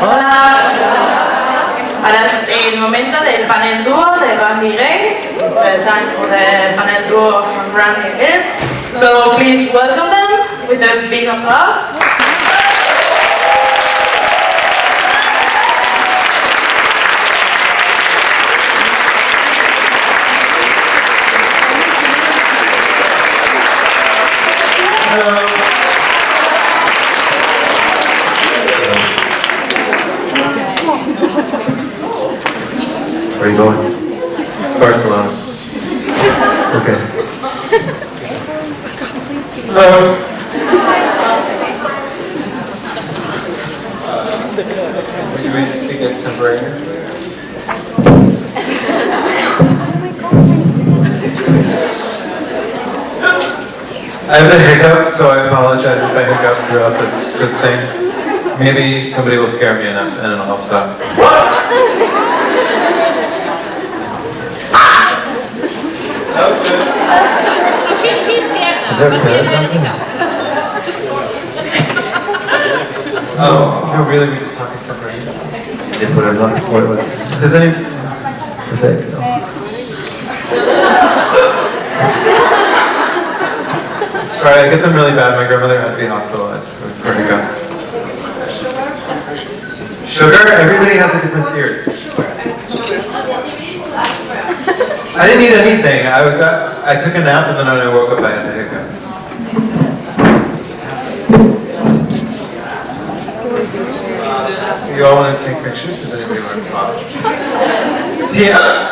Hola. Ahora es el momento del panel dúo de Randy Gay. It's the time for the panel duo of Randy and Gay. So please welcome them with a big applause. Where are you going? Barcelona. Okay. Hello. Would you ready to speak extemporaneously? I have a hiccup, so I apologize if I hiccup throughout this thing. Maybe somebody will scare me enough and then I'll stop. That was good. She's scared now. Is that She good? had a hiccup. Oh, no, really? We just talking extemporaneous? You put it on. What? Does any... Is that? No. Sorry, I get them really bad. My grandmother had to be hospitalized for hiccups. Sugar? Everybody has a different theory. I didn't eat anything. I took a nap and then when I woke up I had the hiccups. So you all want to take pictures? Does anybody want to talk? Yeah.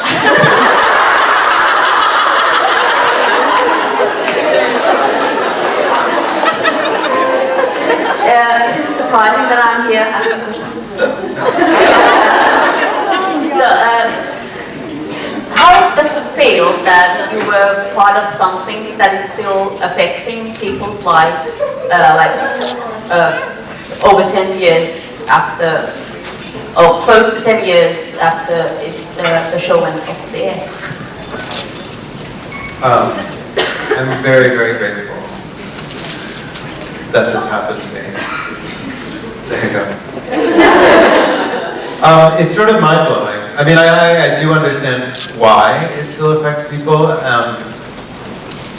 It's surprising that I'm here asking questions. How does it feel that you were part of something that is still affecting people's life, over 10 years after, or close to 10 years after the show went off the air? I'm very, very grateful that this happened to me. The hiccups. It's sort of mind-blowing. I mean, I do understand why it still affects people,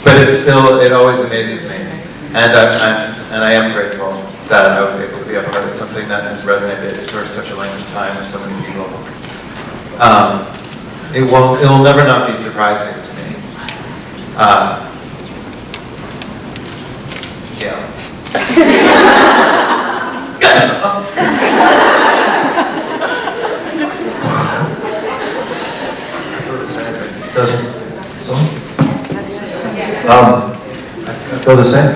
but it always amazes me. And I am grateful that I was able to be a part of something that has resonated for such a length of time with so many people. It will never not be surprising to me. Doesn't. So? I feel the same.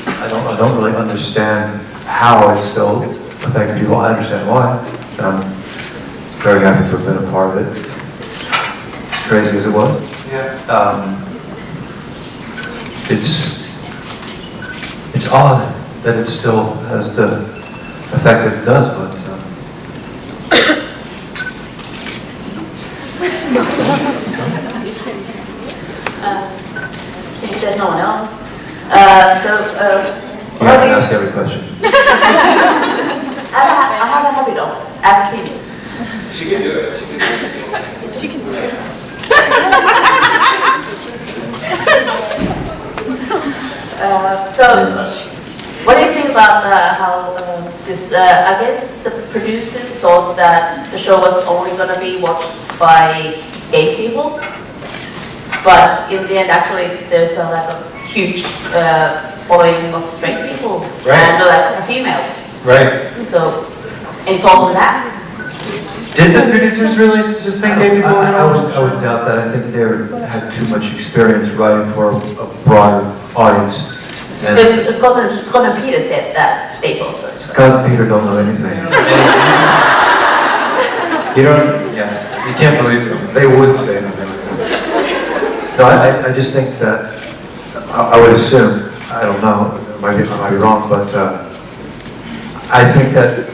I don't really understand how it's still affecting people. I understand why. And I'm very happy to have been a part of it. As crazy as it was. Yeah. It's odd that it still has the effect that it does, but Since there's no one else. you have to ask every question. I have a habit of asking. She can do it. She can do it. What do you think about how this? I guess the producers thought that the show was only going to be watched by gay people, but in the end, actually, there's a huge following of straight people Right. and females. Right. So, any thoughts on that? Did the producers really just think gay people were I would doubt that. I think they had too much experience writing for a broader audience. And Scott and Peter said that they thought so. Scott and Peter don't know anything. You don't, yeah, you can't believe them. They would say anything. No, I just think that, I would assume, I don't know, I might be wrong, but I think that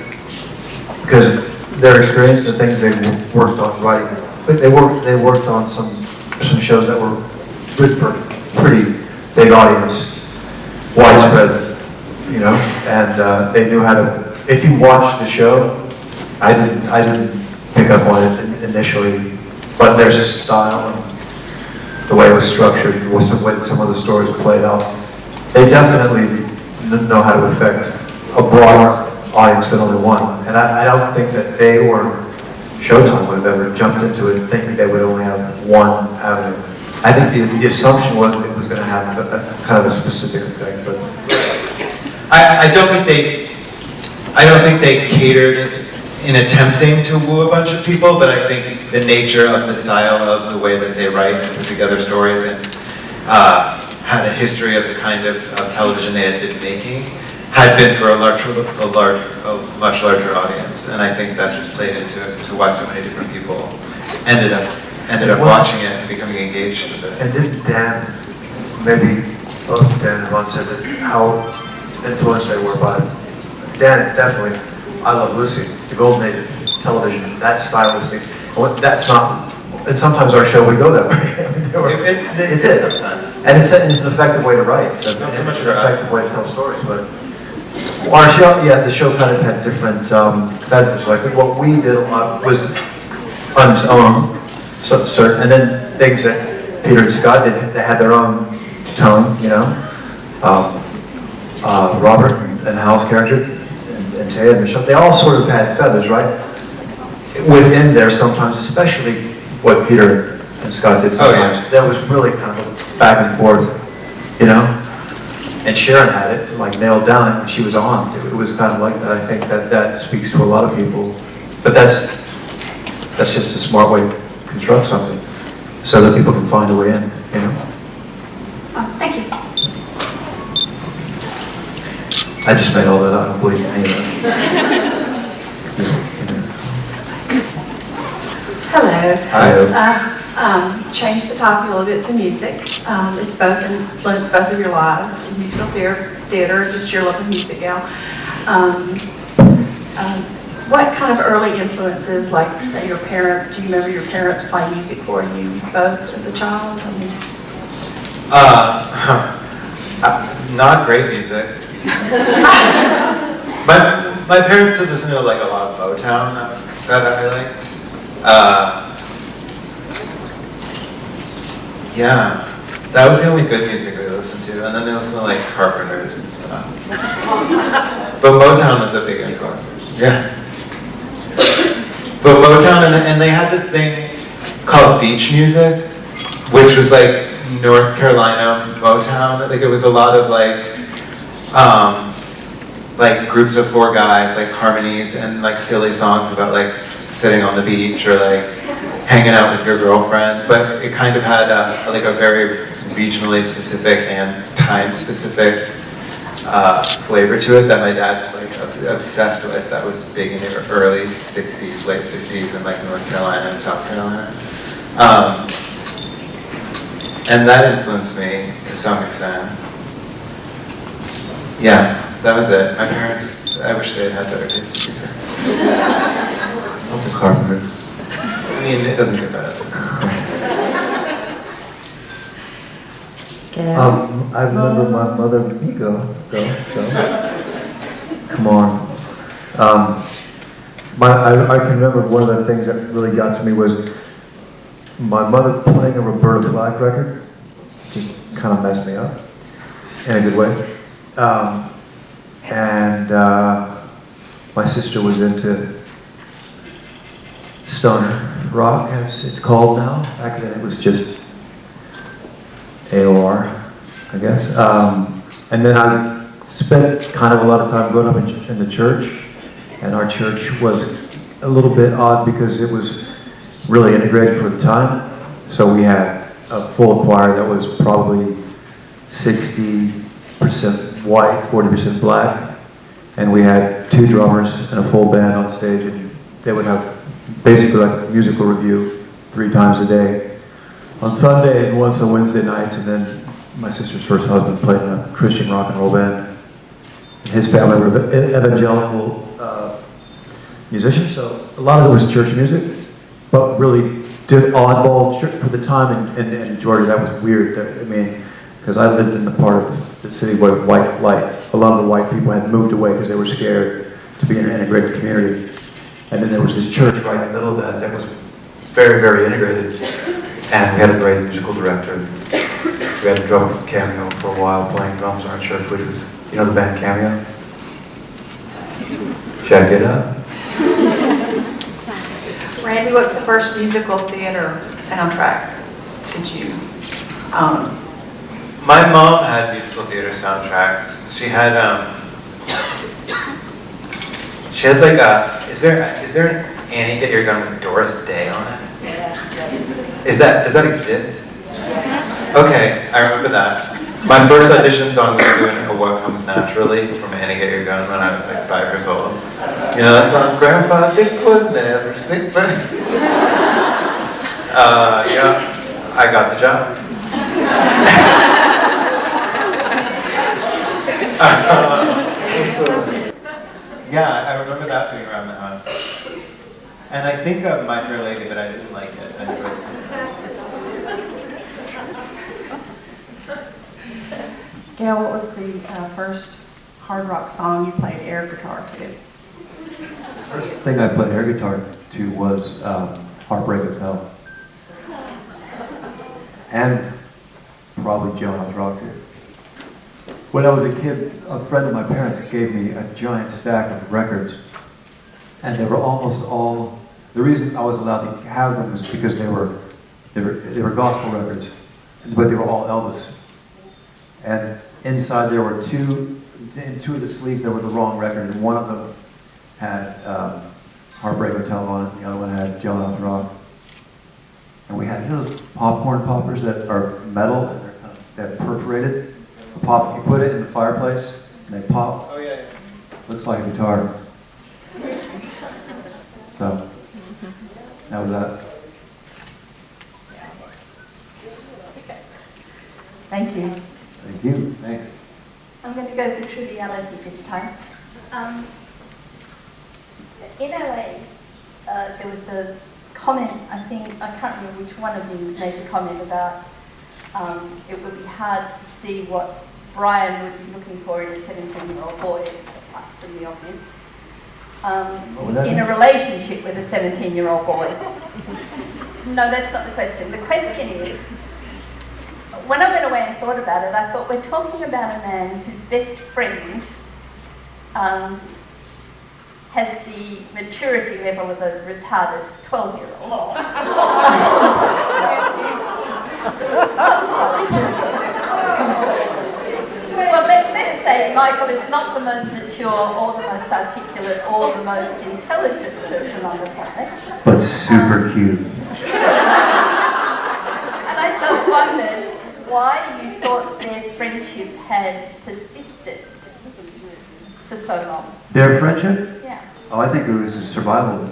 because their experience, the things they worked on writing, but they worked on some shows that were good for pretty big audience, widespread, you know, and they knew how to if you watch the show, I didn't pick up on it initially, but their style and the way it was structured, with some of the stories played out, they definitely know how to affect a broader audience than only one. And I don't think that they or Showtime would have ever jumped into it thinking they would only have one avenue. I think the assumption was that it was going to have a kind of a specific effect. But I don't think they catered in attempting to woo a bunch of people, but I think the nature of the style of the way that they write and put together stories and had a history of the kind of television they had been making had been for a much larger audience, and I think that just played into why so many different people ended up watching it and becoming engaged with it. And didn't Dan, maybe both Dan and Ron said that how influenced they were by Dan, definitely. I Love Lucy, the golden age of television, that stylistic. That's not, and sometimes our show would go that way. It did sometimes. And it's an effective way to write. Not so much it's for an us. effective way to tell stories, but our show, yeah, the show kind of had different factors. Like what we did a lot was on its own, and then things that Peter and Scott did, they had their own tone, you know. Robert and Hal's character, and Ted and Michelle, they all sort of had feathers, right? Within there sometimes, especially what Peter and Scott did sometimes. Oh, yeah. That was really kind of back and forth, you know? And Sharon had it, like, nailed down, and she was on. It was kind of like that. I think that speaks to a lot of people. But that's just a smart way to construct something, so that people can find a way in, you know? Thank you. I just made all that up, I don't believe any of that. Hello. Hi. Change the topic a little bit to music. It's both influenced both of your lives, musical theater, just your local music gal. What kind of early influences, like say your parents, do you remember your parents play music for you both as a child? I mean, Not great music. My parents did listen to like a lot of Motown that I liked. Yeah, that was the only good music they listened to, and then they listened to like Carpenters and stuff. But Motown was a big influence. Yeah. But Motown, and they had this thing called beach music, which was like North Carolina Motown. Like it was a lot of like groups of four guys, like harmonies and like silly songs about like sitting on the beach or like hanging out with your girlfriend. But it kind of had like a very regionally specific and time specific flavor to it that my dad was like obsessed with. That was big in the early 60s, late 50s in like North Carolina and South Carolina. And that influenced me to some extent. Yeah, that was it. My parents, I wish they had better taste in music. Love the Carpenters. I mean, it doesn't get better. I remember my mother, you go. Come on. I can remember one of the things that really got to me was my mother playing a Roberta Flack record. Just kind of messed me up in a good way. And my sister was into stoner rock, as it's called now. Back then it was just AOR, I guess. And then I spent kind of a lot of time growing up in the church, and our church was a little bit odd because it was really integrated for the time. So we had a full choir that was probably 60% white, 40% black, and we had two drummers and a full band on stage, and they would have basically like a musical review 3 times a day on Sunday and once on Wednesday nights. And then my sister's first husband played in a Christian rock and roll band. His family were evangelical musicians, so a lot of it was church music, but really did oddball for the time in Georgia. That was weird. I mean, because I lived in the part of the city where a lot of the white people had moved away because they were scared to be an integrated community. And then there was this church right in the middle of that was very, very integrated. And we had a great musical director. We had a drummer from Cameo for a while playing drums in our church, which was, you know the band Cameo? Check it out. Randy, what's the first musical theater soundtrack that you own? My mom had musical theater soundtracks. She had like a, is there an Annie Get Your Gun with Doris Day on it? Does that exist? Okay, I remember that. My first audition song was doing a What Comes Naturally from Annie Get Your Gun when I was like 5 years old. You know that song, Grandpa Dick was never sick, but... yeah, I got the job. Yeah, I remember that being around the house. And I think of My Fair Lady, but I didn't like it. I enjoyed it sometimes. Gail, what was the first hard rock song you played air guitar to? The first thing I played air guitar to was Heartbreak Hotel. And probably Jonas Rock too. When I was a kid, a friend of my parents gave me a giant stack of records, and they were almost all. The reason I was allowed to have them was because they were gospel records, but they were all Elvis. And inside there were in two of the sleeves there were the wrong record, and one of them had Heartbreak Hotel on it, and the other one had Jonas Rock. And we had, you know, those popcorn poppers that are metal and they're kind of, that perforated. You put it in the fireplace and they pop. Oh, yeah. Looks like a guitar. So, that was that. Thank you. Thank you. Thanks. I'm going to go for triviality this time. In LA, there was a comment, I can't remember which one of you made the comment about it would be hard to see what Brian would be looking for in a 17-year-old boy, apart from the obvious, in a relationship with a 17-year-old boy. No, that's not the question. The question is, when I went away and thought about it, I thought we're talking about a man whose best friend has the maturity level of a retarded 12-year-old. I'm sorry. Well, let's say Michael is not the most mature or the most articulate or the most intelligent person on the planet. But super cute. And I just wondered why you thought their friendship had persisted for so long. Their friendship? Yeah. Oh, I think it was a survival.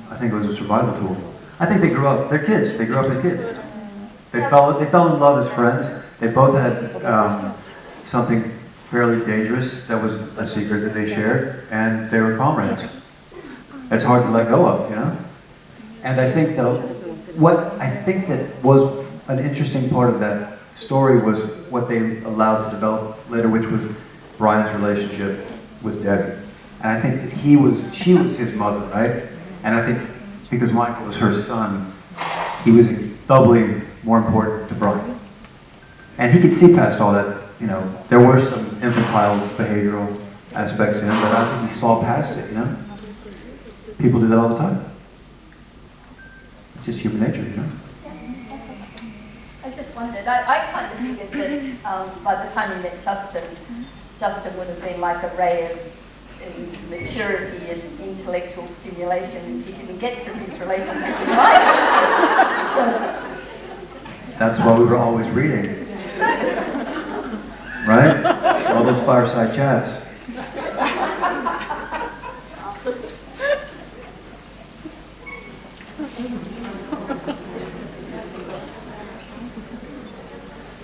I think it was a survival tool. I think they grew up. They're kids. They grew up as kids. They fell in love as friends. They both had something fairly dangerous that was a secret that they shared, and they were comrades. It's hard to let go of, you know. And I think that was an interesting part of that story was what they allowed to develop later, which was Brian's relationship with Debbie. And I think that she was his mother, right? And I think because Michael was her son, he was doubly more important to Brian. And he could see past all that, you know, there were some infantile behavioral aspects to him, but I think he saw past it, you know? People do that all the time. It's just human nature, you know? I just wondered, I kind of figured that by the time he met Justin would have been like a ray of maturity and intellectual stimulation which he didn't get from his relationship with Michael. That's why we were always reading. Right? All those fireside chats.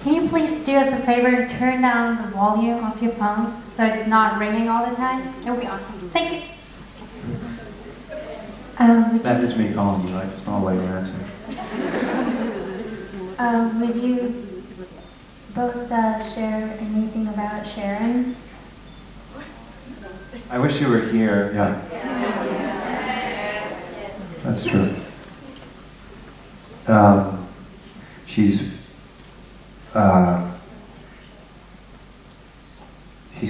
Can you please do us a favor and turn down the volume of your phones so it's not ringing all the time? It would be awesome. Thank you. That is me calling you, right? It's not why you're answering. Would you both share anything about Sharon? I wish you were here. Yeah. That's true. She's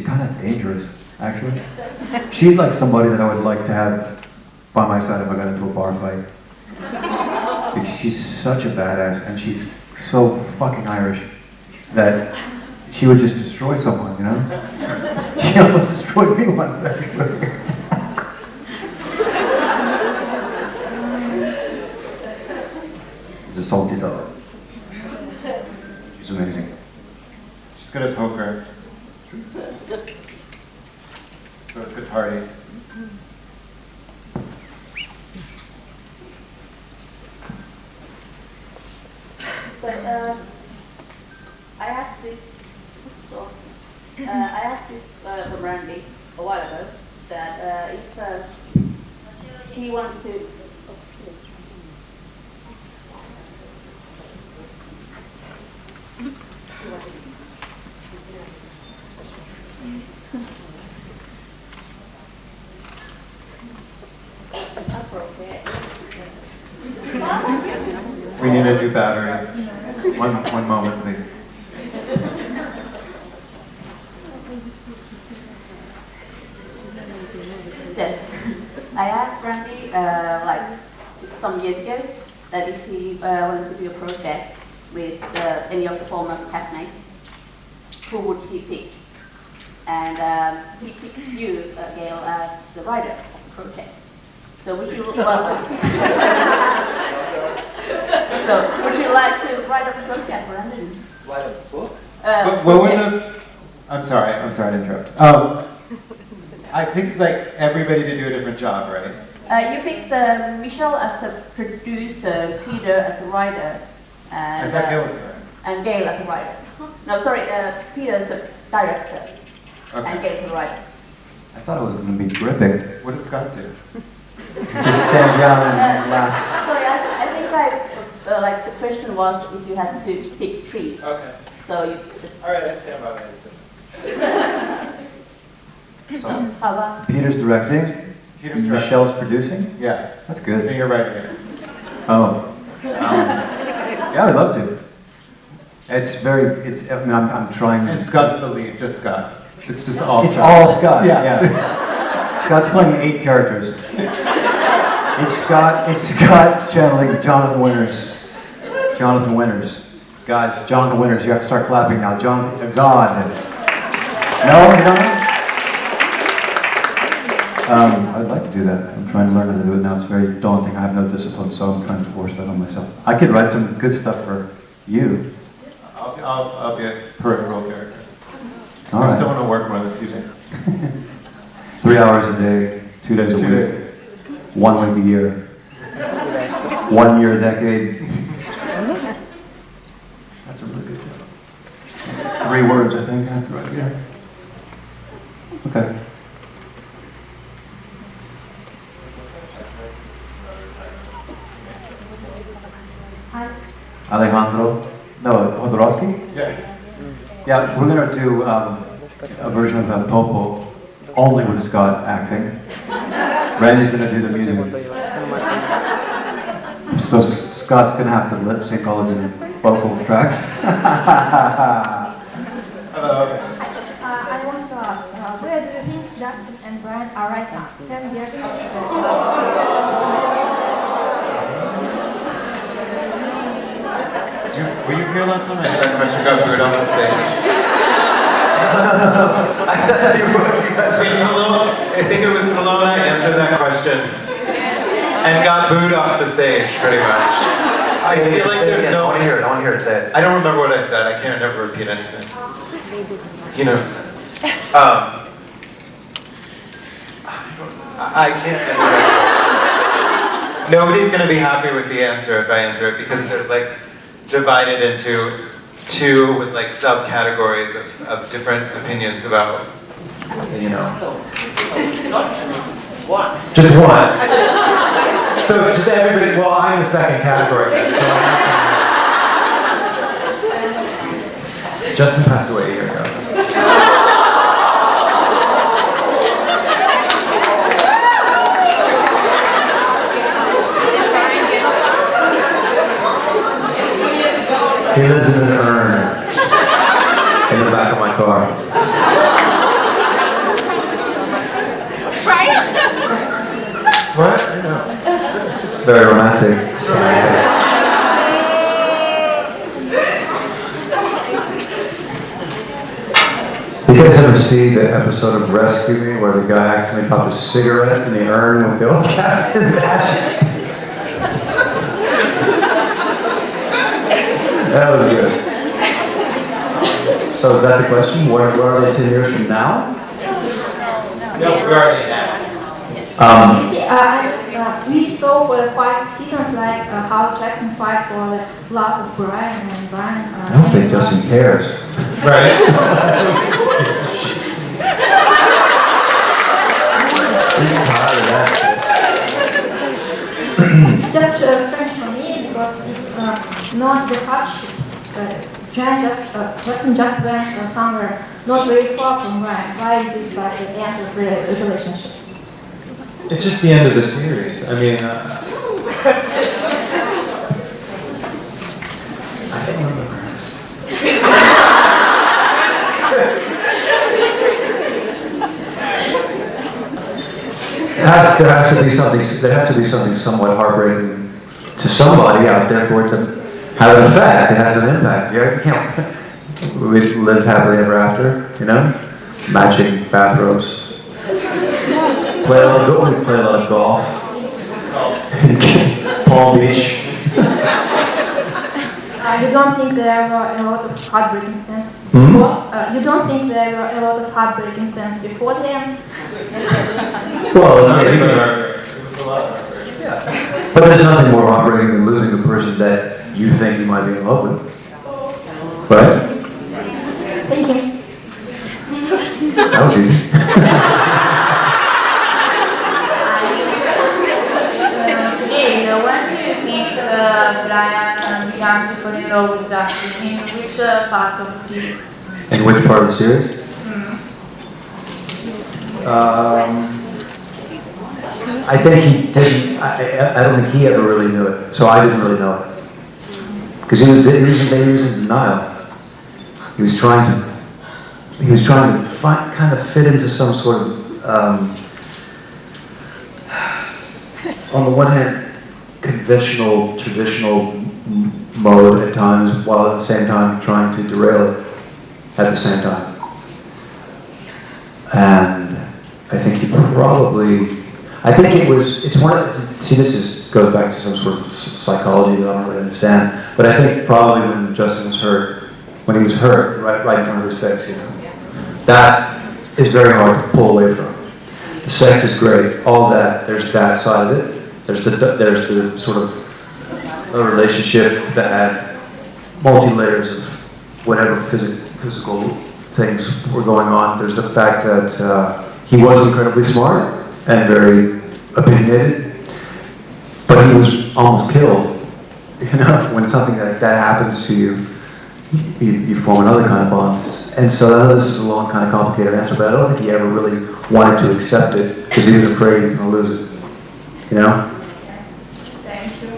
kind of dangerous, actually. She's like somebody that I would like to have by my side if I got into a bar fight. Because she's such a badass, and she's so fucking Irish that she would just destroy someone, you know? She almost destroyed me once, actually. She's a salty dog. She's amazing. She's good at poker. Those good parties. But I asked this from Randy a while ago that if he wanted to. We need a new battery. One moment, please. So, I asked Randy like some years ago that if he wanted to do a project with any of the former castmates, who would he pick? And he picked you, Gail, as the writer of the project. So would you want to? So would you like to write a project, Brandon? Write a book? What were the? I'm sorry to interrupt. I picked like everybody to do a different job, right? You picked Michelle as the producer, Peter as the writer, and I thought Gail was there. and Gail as a writer. No, sorry, Peter is the director, Okay. and Gail is the writer. I thought it was going to be gripping. What does Scott do? Just stand down and laugh. Sorry, I think like the question was if you had to pick three. Okay. So you. All right, I stand by my decision. So, How about? Peter's directing, Peter's directing. Michelle's producing. Yeah. That's And good. you're writing it. Oh. Yeah, I'd love to. It's very, I mean, I'm trying. And Scott's the lead, just Scott. It's just all It's Scott. all Scott, Yeah. yeah. Scott's playing 8 characters. It's Scott channeling Jonathan Winters. Jonathan Winters. Guys, Jonathan Winters, you have to start clapping now. Jonathan, God. No, you don't know? I'd like to do that. I'm trying to learn how to do it now. It's very daunting. I have no discipline, so I'm trying to force that on myself. I could write some good stuff for you. I'll be a peripheral character. All I just right. don't want to work more than 2 days. 3 hours a day, 2 days a 2 week, days. 1 week a year, 1 year a decade. That's a really good job. 3 words, I think, I have to write. Yeah. Okay. Alejandro? No, Jodorowsky? Yes. Yeah, we're going to do a version of Topo, only with Scott acting. Randy's going to do the music. So Scott's going to have to lip sync all of the vocal tracks. Hello. I want to ask, where do you think Justin and Brian are right now, 10 years after? Were you here last time I asked that question? Got booed off the stage. I think it was Kelowna answered that question and got booed off the stage, pretty much. I feel like there's no. I want to hear it, say it. I don't remember what I said. I can't never repeat anything. You know, I can't answer that. Nobody's going to be happy with the answer if I answer it because there's like divided into 2 with like subcategories of different opinions about, you know. One. Just one. So just everybody, well, I'm the second category then, so Justin passed away a year ago. He lives in an urn in the back of my car. Right? What? No. Very romantic. You guys ever see the episode of Rescue Me where the guy accidentally popped a cigarette in the urn with the old captain's ashes? That was good. So is that the question? Where are they 10 years from now? No, we already have. You see, we saw for the 5 seasons like how Jackson fight for the love of Brian and Brian. I don't think Justin cares. Right. He's tired of that Just strange for me because it's not the hardship. Jackson just went somewhere not very far from Brian. Why is it like the end of the relationship? It's just the end of the series. I mean, I don't remember. There has to be something somewhat heartbreaking to somebody out there for it to have an effect. It has an impact. You can't. We live happily ever after, you know, matching bathrobes. We play a lot of golf. Palm Beach. You don't think there were a lot of heartbreaking scenes Hmm? before? You don't think there were a lot of heartbreaking scenes before the end? Well, Not yeah, even heartbreak. It was a lot of heartbreak. but there's nothing more heartbreaking than losing a person that you think you might be in love with. Right? Thank you. That was easy. When do you think Brian began to fall in love with Justin? In which parts of the series? In which part of the series? I think he didn't. I don't think he ever really knew it. So I didn't really know it because he was in denial. He was trying to kind of fit into some sort of. On the one hand, conventional, traditional mode at times, while at the same time trying to derail it at the same time. And I think it's one of, see this goes back to some sort of psychology that I don't really understand, but I think probably when Justin was hurt, right in front of his face, you know, that is very hard to pull away from. The sex is great, all that, there's that side of it. There's the sort of a relationship that had multi-layers of whatever physical things were going on. There's the fact that he was incredibly smart and very opinionated, but he was almost killed. You know, when something like that happens to you, you form another kind of bond. And so I know this is a long, kind of complicated answer, but I don't think he ever really wanted to accept it because he was afraid he was going to lose it. You know? Thank you.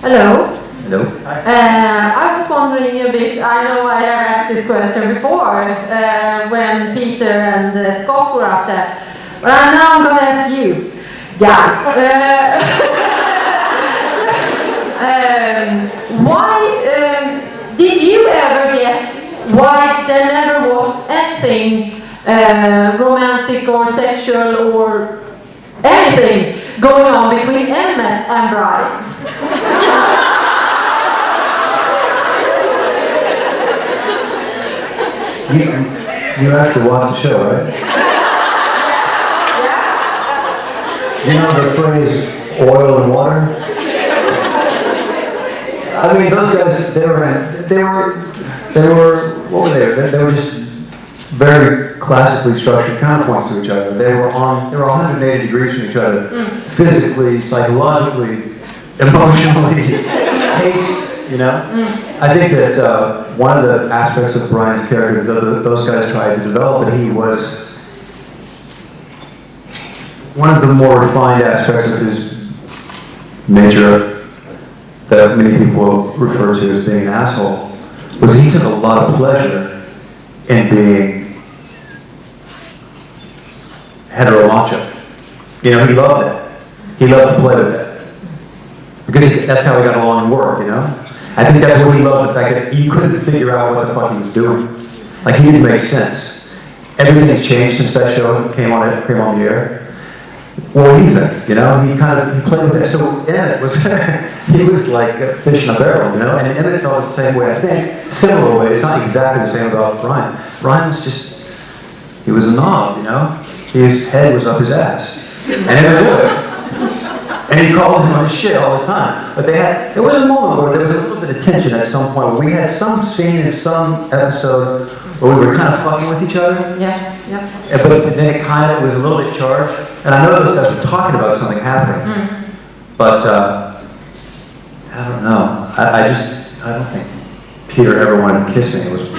Hello. Hello. I was wondering a bit, I know I have asked this question before, when Peter and Scott were up there, but now I'm going to ask you, guys. Why did you ever get why there never was anything romantic or sexual or anything going on between Emmett and Brian? You have to watch the show, right? You know the phrase oil and water? I mean, those guys, they were, what were they? They were just very classically structured counterpoints to each other. They were 180 degrees from each other, physically, psychologically, emotionally, taste, you know? I think that one of the aspects of Brian's character that those guys tried to develop, that he was one of the more refined aspects of his nature that many people refer to as being an asshole was he took a lot of pleasure in being hetero macho. You know, he loved it. He loved to play with it. Because that's how he got along in work, you know? I think that's what he loved, the fact that you couldn't figure out what the fuck he was doing. Like, he didn't make sense. Everything's changed since that show came on the air. What do you think? You know, he played with it. So Emmett was, he was like a fish in a barrel, you know? And Emmett felt the same way, I think, similar ways, not exactly the same about Brian. Brian was just, he was a knob, you know? His head was up his ass. And Emmett would. And he called him on his shit all the time. But there was a moment where there was a little bit of tension at some point where we had some scene in some episode where we were kind of fucking with each other. Yeah. But then it kind of was a little bit charged. And I know those guys were talking about something happening. But I don't know. I don't think Peter ever wanted to kiss me. It was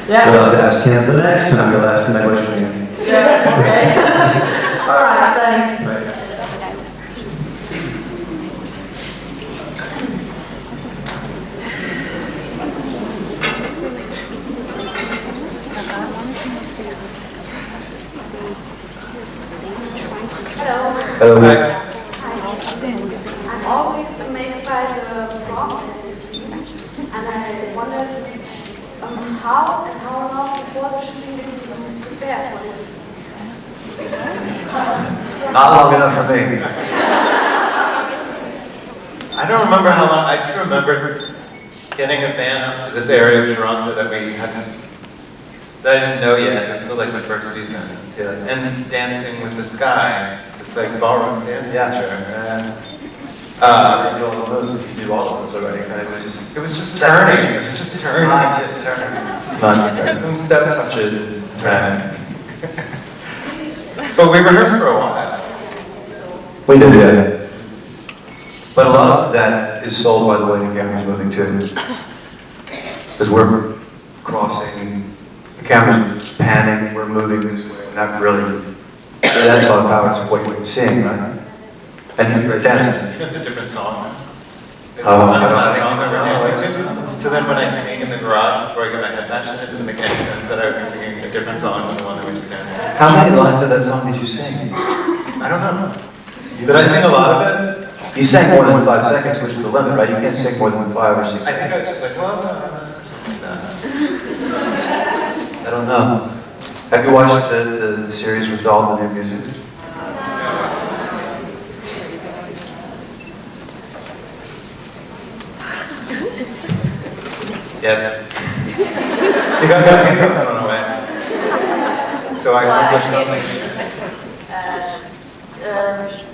Yeah. We'll have to ask him the next time you'll ask him that question again. Yeah, okay. All right, thanks. Hello. I'm always amazed by the performances, and I wondered how long before the shooting did you prepare for this? Not long enough for me. I don't remember how long. I just remember getting a van up to this area of Toronto that I didn't know yet. It was still like the first season. Yeah. And dancing with this guy, this like ballroom dance teacher. You do all of those already. It was just turning. It was just turning. It's not just turning. It's not just turning. Some step touches. It's turning. But we rehearsed for a while. We did, yeah. But a lot of that is sold by the way the camera's moving too. Because we're crossing, the camera's panning, we're moving this way. Not really. That's a lot of power to what you're seeing, right? And he's dancing. That's a different song. It's Oh, not I don't that think- song that we're dancing to. So then when I sing in the garage before I get my head bashed in, it doesn't make any sense that I would be singing a different song than the one that we just danced to. How many lines of that song did you sing? I don't know. Did I sing a lot of it? You sang more than 5 seconds, which is the limit, right? You can't sing more than 5 or 6 I seconds. think I was just like, well, something like that. I don't know. Have you watched the series with all the new music? Yes. You guys have to get that on the way. So I accomplished something.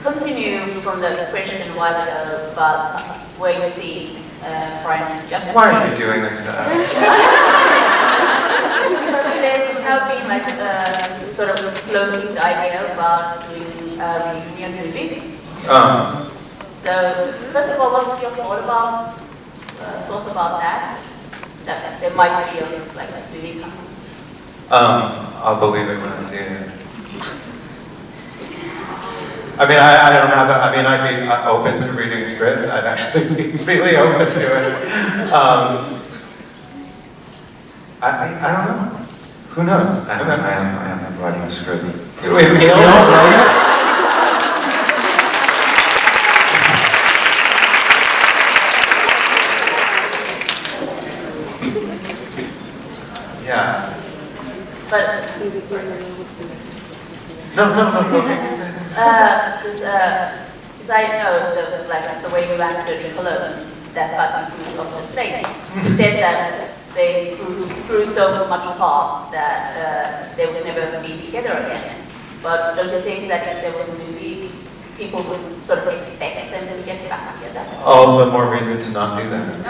Continue from the question a while ago about where you see Brian and Justin. Why are you doing this stuff? Because there's now been like sort of floating idea about doing a reunion movie. So first of all, what's your thoughts about that? That there might be like a movie coming. I'll believe it when I see it. I mean, I don't have. I mean, I'd be open to reading a script. I'd actually be really open to it. I don't know. Who knows? I am writing a script. Wait, Gail, right? Yeah. But No. because I know the way you answered in Cologne, that part of the state, you said that they grew so much apart that they would never be together again. But don't you think that if there was a movie, people would sort of expect them to get back together? All the more reason to not do that.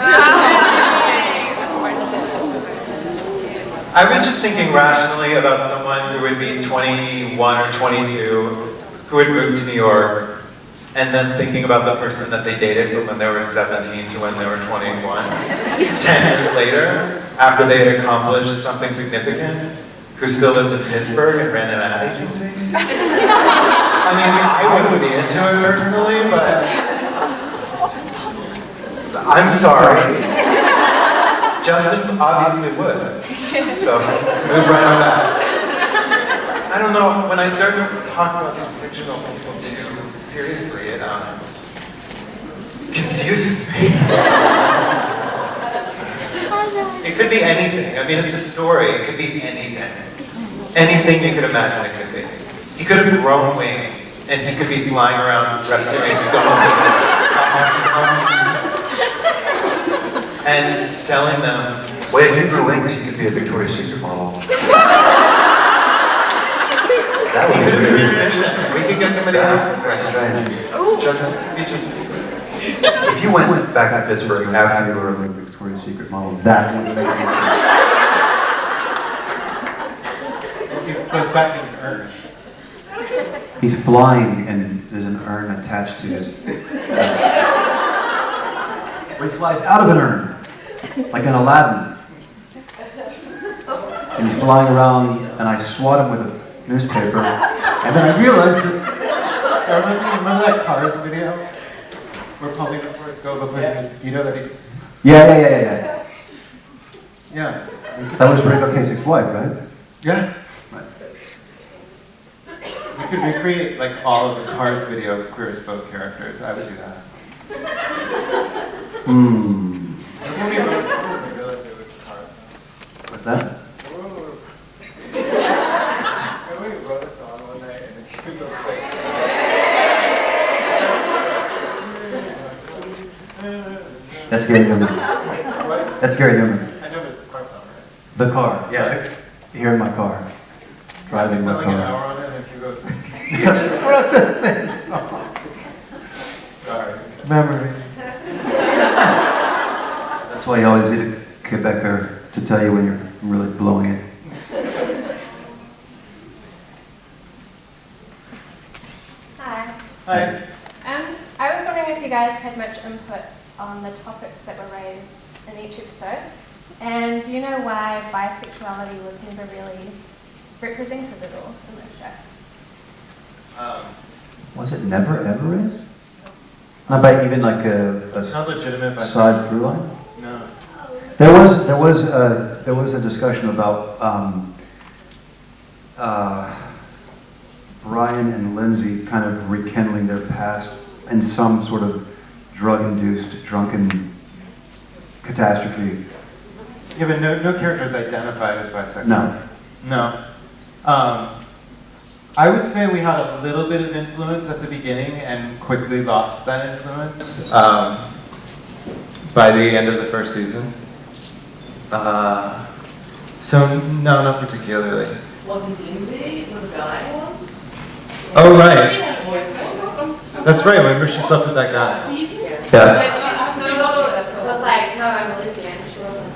I was just thinking rationally about someone who would be 21 or 22, who would move to New York, and then thinking about the person that they dated from when they were 17 to when they were 21, 10 years later. after they had accomplished something significant, who still lived in Pittsburgh and ran an ad agency. I mean, I wouldn't be into it personally, but I'm sorry. Justin obviously would. So, move right on back. I don't know, when I start to talk about these fictional people too seriously, it confuses me. It could be anything. I mean, it's a story. It could be anything. Anything you could imagine it could be. He could have grown wings, and he could be flying around rescuing dolphins and selling them. Wait, if you grew wings, you could be a Victoria's Secret model. That He would could be have weird. transitioned. We could get somebody else. That's strange. Just. If you went back to Pittsburgh after you were a Victoria's Secret model, that wouldn't make any sense. He goes back in an urn. He's flying and there's an urn attached to his... He flies out of an urn, like in Aladdin. And he's flying around and I swat him with a newspaper. And then I realized that... Remember that Cars video? Where Pauline Scoba plays a mosquito that he's... Yeah. Yeah. That was Ray Ocasek wife, right? Yeah. We could recreate like all of the Cars video with Queer as Folk characters. I would do that. Maybe Rose realized it was Cars. What's that? We wrote a song one night and it looks like... That's Gary Newman. That's Gary Newman. I know, but it's a car song, right? The car, yeah. Here in my car. Driving my Spent like an car. hour on it and she goes like... I just wrote that same song. Sorry. Memory. That's why you always need a Quebecer to tell you when you're really blowing it. Hi. Hi. I was wondering if you guys had much input on the topics that were raised in each episode. And do you know why bisexuality was never really represented at all in the show? Was it never ever is? Not by even like It's not legitimate by side through line? No. There was a discussion about Brian and Lindsay kind of rekindling their past in some sort of drug-induced, drunken catastrophe. Yeah, but no characters identified as bisexual. No. I would say we had a little bit of influence at the beginning and quickly lost that influence by the end of the first season. So, no, not particularly. Wasn't Lindsay with a guy once? Oh, She right. had a boyfriend. That's right, remember she slept with that guy. But she still was like, no, I'm a lesbian. She wasn't.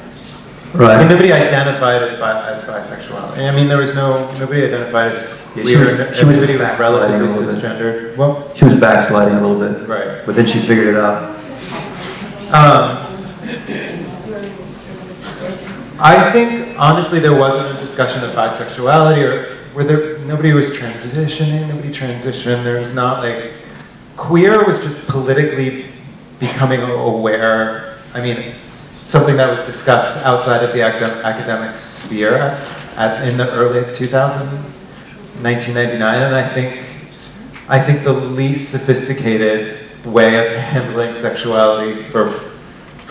Right. And nobody identified as bisexual. I mean, nobody identified as queer. Everybody was relatively cisgendered. Well, She was backsliding a little bit. Right. But then she figured it out. I think, honestly, there wasn't a discussion of bisexuality, or nobody was transitioning, nobody transitioned. There was not like, queer was just politically becoming aware. I mean, something that was discussed outside of the academic sphere in the early 2000s, 1999, and I think the least sophisticated way of handling sexuality for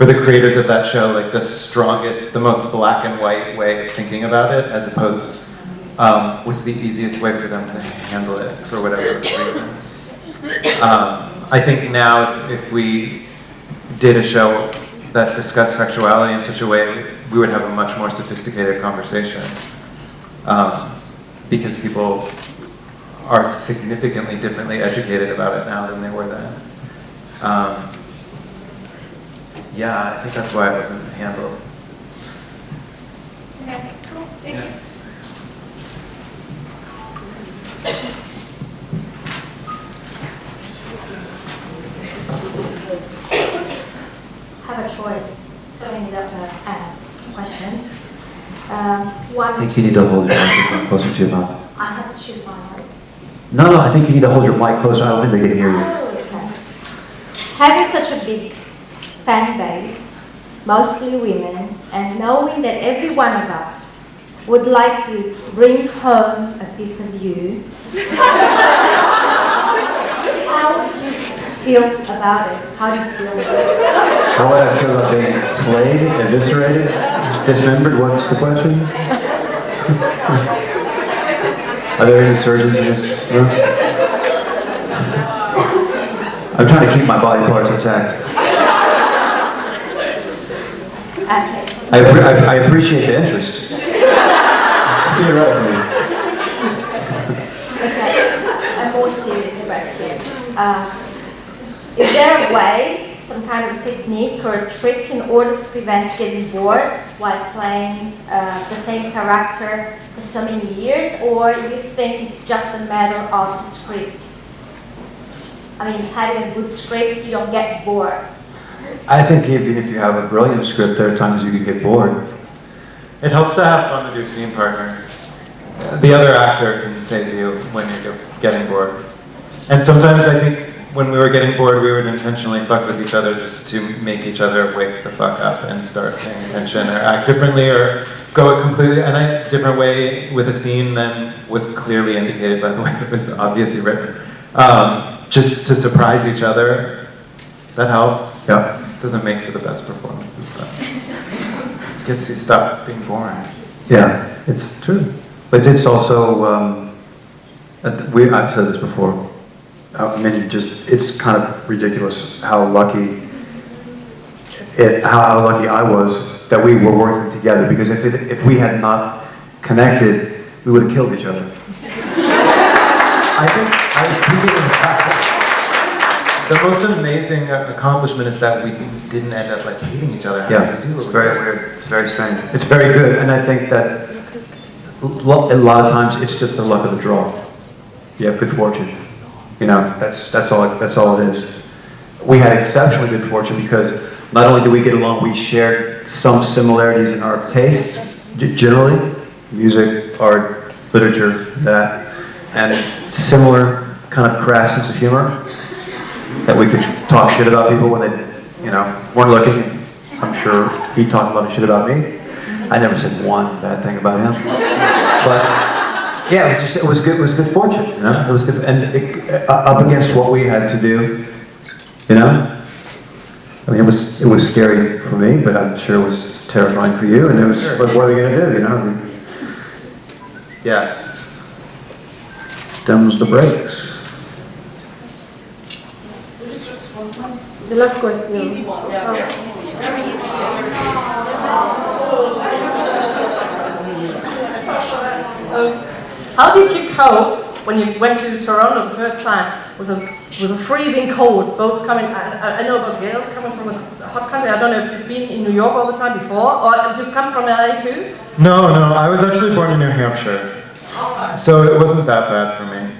the creators of that show, like the strongest, the most black and white way of thinking about it, as opposed, was the easiest way for them to handle it for whatever reason. I think now, if we did a show that discussed sexuality in such a way, we would have a much more sophisticated conversation. Because people are significantly differently educated about it now than they were then. Yeah, I think that's why it wasn't handled. Okay, cool. Thank you. Have a choice, so I ended up questions. One, I think you need to hold your microphone closer to your mouth. I have to choose one, right? No, I think you need to hold your mic closer. I don't think they can hear you. Okay. Having such a big fan base, mostly women, and knowing that every one of us would like to bring home a piece of you, how would you feel about it? How do you feel about it? How would I feel about being flayed, eviscerated, dismembered? What's the question? Are there any surgeons in this room? I'm trying to keep my body parts intact. I appreciate the interest. Theoretically. Okay, a more serious question. Is there a way, some kind of technique or a trick in order to prevent getting bored while playing the same character for so many years, or you think it's just a matter of the script? I mean, having a good script, you don't get bored. I think even if you have a brilliant script, there are times you can get bored. It helps to have fun with your scene partners. The other actor can save you when you're getting bored. And sometimes I think when we were getting bored, we would intentionally fuck with each other just to make each other wake the fuck up and start paying attention or act differently or go a completely different way with a scene than was clearly indicated by the way it was obviously written. Just to surprise each other, that helps. Yeah. It doesn't make for the best performances, but it gets you stop being boring. Yeah, it's true. But it's also, I've said this before, I mean, it's kind of ridiculous how lucky how lucky I was that we were working together, because if we had not connected, we would have killed each other. I think I was thinking of that. The most amazing accomplishment is that we didn't end up like hating each other. Yeah, it's very weird. It's very strange. It's very good, and I think that a lot of times it's just the luck of the draw. You have good fortune. You know, that's all it is. We had exceptionally good fortune because not only did we get along, we shared some similarities in our tastes, generally, music, art, literature, that, and similar kind of crass sense of humor, that we could talk shit about people when they, weren't looking. I'm sure he talked a lot of shit about me. I never said one bad thing about him. But yeah, it was good fortune, It was good, and up against what we had to do, I mean, it was scary for me, but I'm sure it was terrifying for you, and it was like, what are we gonna do, Yeah. Them's the breaks. The last question. Easy one. Yeah, very easy. Very easy. How did you cope when you went to Toronto the first time with a freezing cold, both coming, I know about Gail, coming from a hot country. I don't know if you've been in New York all the time before, or did you come from LA too? No, I was actually born in New Hampshire. So it wasn't that bad for me.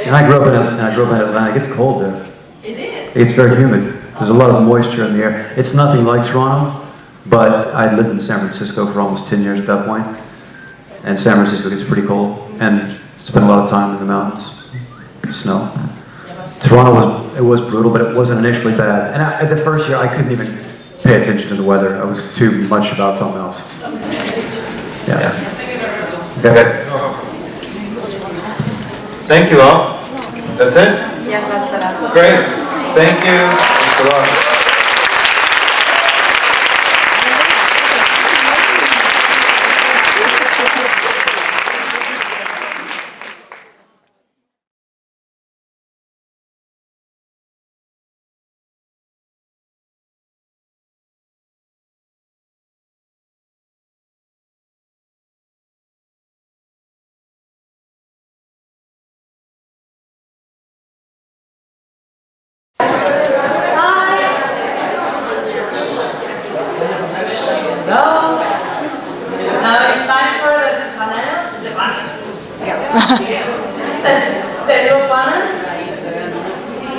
And I grew up in Atlanta. It gets cold there. It is. It's very humid. There's a lot of moisture in the air. It's nothing like Toronto, but I lived in San Francisco for almost 10 years at that point. And San Francisco gets pretty cold, and spent a lot of time in the mountains, snow. Toronto was brutal, but it wasn't initially bad. And the first year, I couldn't even pay attention to the weather. I was too much about something else. Yeah. Okay. Thank you all. That's it? Yes, that's the last one. Great. Thank you. Thanks a lot.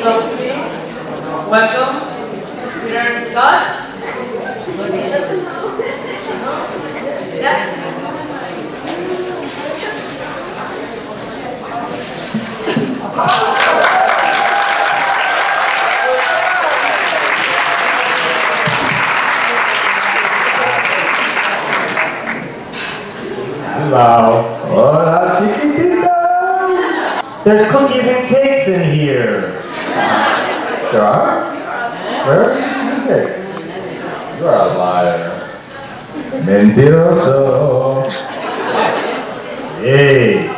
So please, welcome, Peter and Scott. Yeah. Hello. Hola, chiquitita. There's cookies and cakes in here. There are? Where are cookies and cakes? You are a liar. Mentiroso. Hey.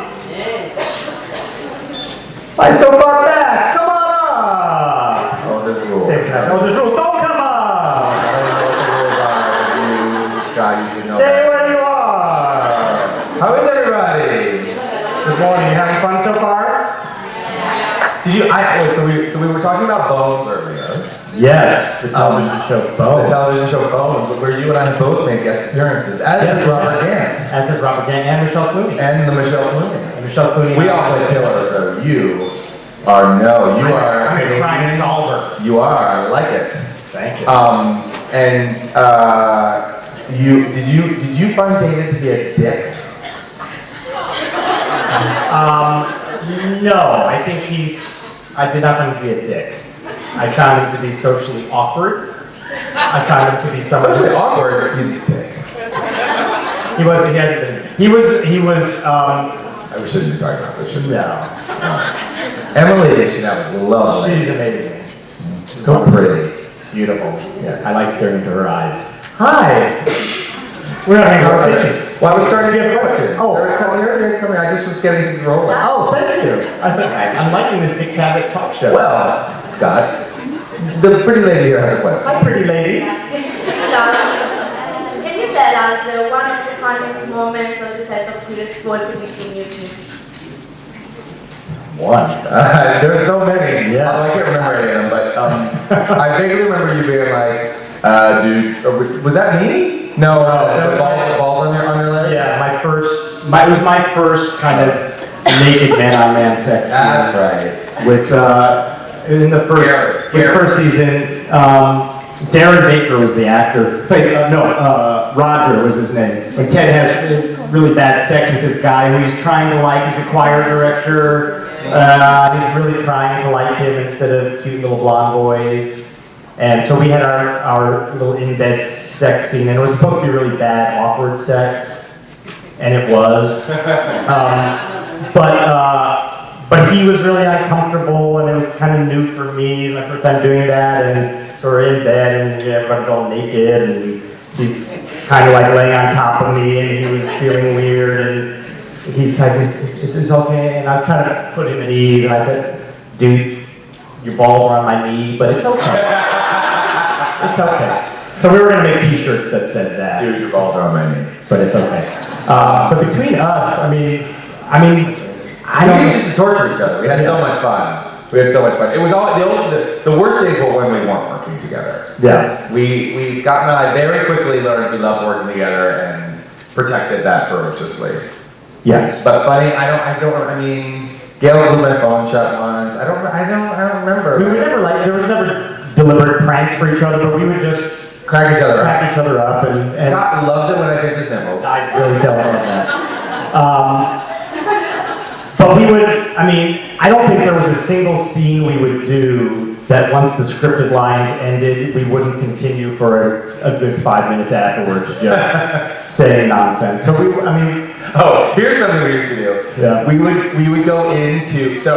Why so far back? Come on up. Oh, there's a rule. Oh, there's a rule. Don't come up. I don't know what the rules are. You, Scott, usually know. Stay where you are. How is everybody? Good morning. You having fun so far? Did you? Wait. So we were talking about Bones earlier. Yes, the television show Bones. The television show Bones, where you and I have both made guest appearances, as has Robert Gant. As has Robert Gant and Michelle Clooney. And the Michelle Clooney. And Michelle Clooney. We all play Taylor, so you are I'm a crime solver. You are. I like it. Thank you. Did you find David to be a dick? No, I think I did not find him to be a dick. I found him to be socially awkward. I found him to be someone socially awkward. He's a dick. He hasn't been. He was. We shouldn't be talking about this, should we? No. Emily, she was lovely. She's amazing. So pretty, beautiful. Yeah, I like staring into her eyes. Hi. We're having a conversation. Well, I was starting to get a question. Oh, they're coming. I just was getting things rolling. Oh, thank you. I'm liking this Nick Cabot talk show. Well, Scott, the pretty lady here has a question. Hi, pretty lady. Can you tell us one of the funniest moments on the set of Curious Sport between you two? One. There's so many. Yeah. I can't remember any of them, but I vaguely remember you being like, dude, was that me? No, the balls on your leg? Yeah, it was my first kind of naked man-on-man sex scene. That's right. With, in the first season, Darren Baker was the actor. Roger was his name. When Ted has really bad sex with this guy who he's trying to like, he's the choir director. He's really trying to like him instead of cute little blonde boys. And so we had our little in-bed sex scene, and it was supposed to be really bad, awkward sex, and it was. But he was really uncomfortable, and it was kind of new for me, my first time doing that, and so we're in bed, and everybody's all naked, and he's kind of like laying on top of me, and he was feeling weird, and he's like, is this okay? And I was trying to put him at ease, and I said, dude, your balls are on my knee, but it's okay. It's okay. So we were going to make t-shirts that said that. Dude, your balls are on my knee. But it's okay. But between us, I don't... We used to torture each other. We had so much fun. It was all, the worst days were when we weren't working together. Yeah. Scott and I very quickly learned we loved working together and protected that ferociously. Yes. But funny, Gail blew my phone shut once. I don't remember. We were never there was never deliberate pranks for each other, but we would just crack each other up. And Scott loves it when I pinch his nipples. I really don't love that. But we would, I don't think there was a single scene we would do that once the scripted lines ended, we wouldn't continue for a good 5 minutes afterwards, just saying nonsense. So here's something we used to do. Yeah. We would go into, so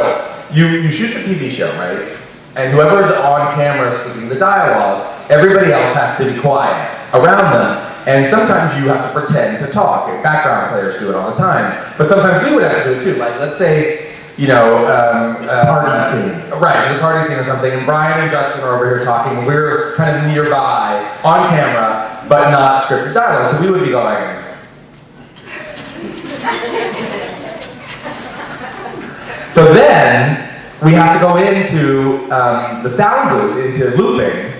you shoot the TV show, right? And whoever's on camera speaking the dialogue, everybody else has to be quiet around them. And sometimes you have to pretend to talk, and background players do it all the time. But sometimes we would have to do it too. Like, let's say, party scene. Right, the party scene or something, and Brian and Justin are over here talking, and we're kind of nearby, on camera, but not scripted dialogue. So we would be going... So then, we have to go into the sound booth, into looping,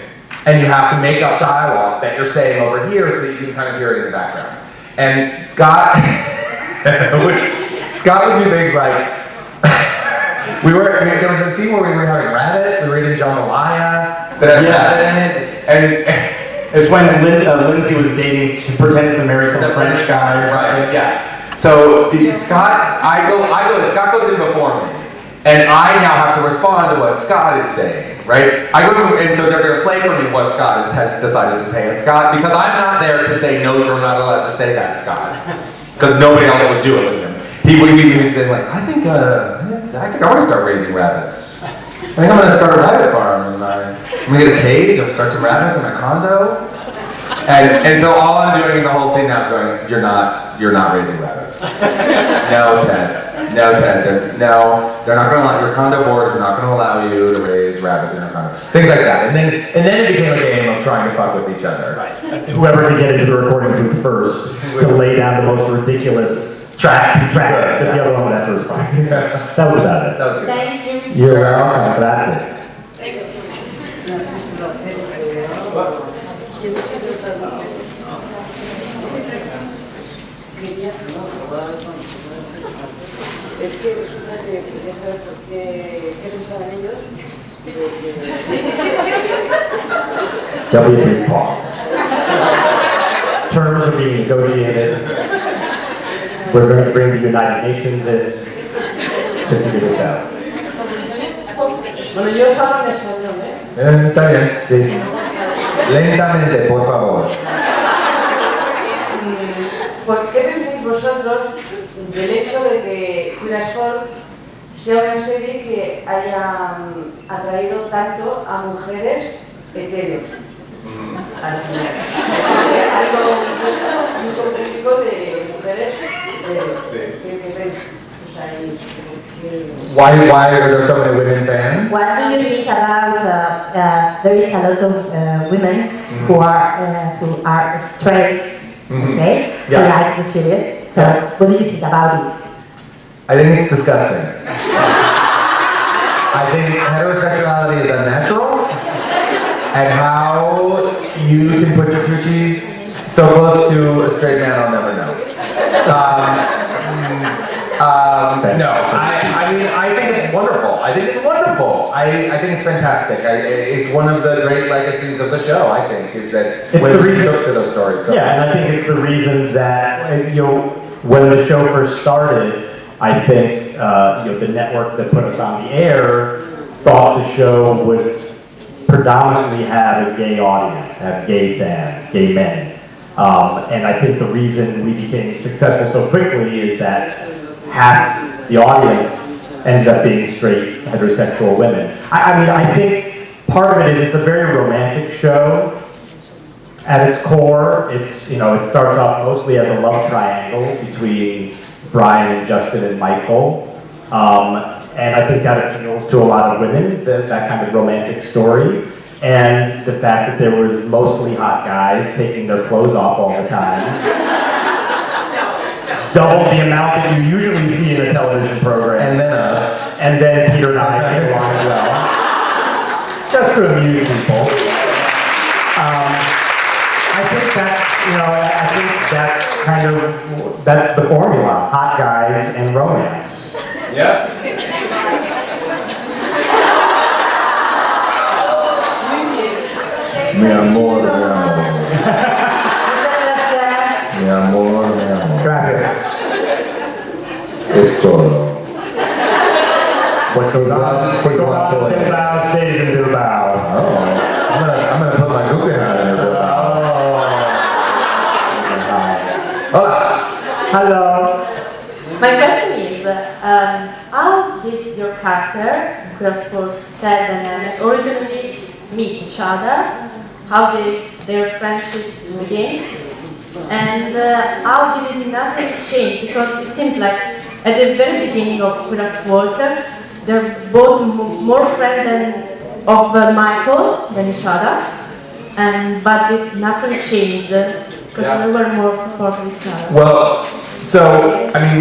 and you have to make up dialogue that you're saying over here so that you can kind of hear it in the background. And Scott would do things like, there was a scene where we were having rabbit, we were eating jambalaya, that had rabbit in it, and it's when Lindsay was dating, she pretended to marry some French guy. Right, yeah. So Scott goes in before me. And I now have to respond to what Scott is saying, right? And so they're going to play for me what Scott has decided to say. And Scott, because I'm not there to say, no, you're not allowed to say that, Scott. Because nobody else would do it with him. He would say, like, I think I want to start raising rabbits. I think I'm going to start a rabbit farm. And I'm going to get a cage, I'll start some rabbits in my condo. And so all I'm doing in the whole scene now is going, you're not raising rabbits. No, Ted. No, Ted. They're not going to allow, your condo board is not going to allow you to raise rabbits in your condo. Things like that. And then it became a game of trying to fuck with each other. Right. Whoever could get into the recording booth first to lay down the most ridiculous track, but the other one would have to respond. So that was about it. That was good. Thank you. You're welcome. That's it. Es que resulta que quería saber por qué pensaban ellos There'll be a big pause. Terms are being negotiated. We're going to bring the United Nations in to figure this out. Bueno, yo os hablo en español, ¿eh? Está bien, sí. Lentamente, por favor. ¿Por qué pensáis vosotros del hecho de que Queer as Folk sea una serie que haya atraído tanto a mujeres heteros? Al final. Hay un solo público de mujeres heteros. ¿Qué veis? O sea, Why are there so many women fans? What do you think about there is a lot of women who are straight, okay, who like the series. So what do you think about it? I think it's disgusting. I think heterosexuality is unnatural, and how you can put your coochies so close to a straight man, I'll never know. No, I mean, I think it's wonderful. I think it's wonderful. I think it's fantastic. It's one of the great legacies of the show, I think, is that It's women the reason- took to those stories. So. Yeah, and I think it's the reason that, when the show first started, I think, the network that put us on the air thought the show would predominantly have a gay audience, have gay fans, gay men. And I think the reason we became successful so quickly is that half the audience ended up being straight, heterosexual women. I think part of it is it's a very romantic show. At its core, it starts off mostly as a love triangle between Brian and Justin and Michael. And I think that appeals to a lot of women, that kind of romantic story. And the fact that there was mostly hot guys taking their clothes off all the time. Double the amount that you usually see in a television program. And then us. And then Peter and I came along as well. Just to amuse people. I think that's the formula. Hot guys and romance. Yep. Mi amor, mi amor. Mi amor, mi amor. Traffic. Es todo. What goes on in Bilbao stays in Bilbao. Oh, I'm gonna put my Guggenheim in Bilbao. Hello. My question is, how did your character, Queer as Folk, Ted and Emmett, originally meet each other? How did their friendship begin? And how did it naturally change? Because it seems like at the very beginning of Queer as Folk, they're both more friends of Michael than each other, but it naturally changed because they were more supportive of each other. Well, so, I mean,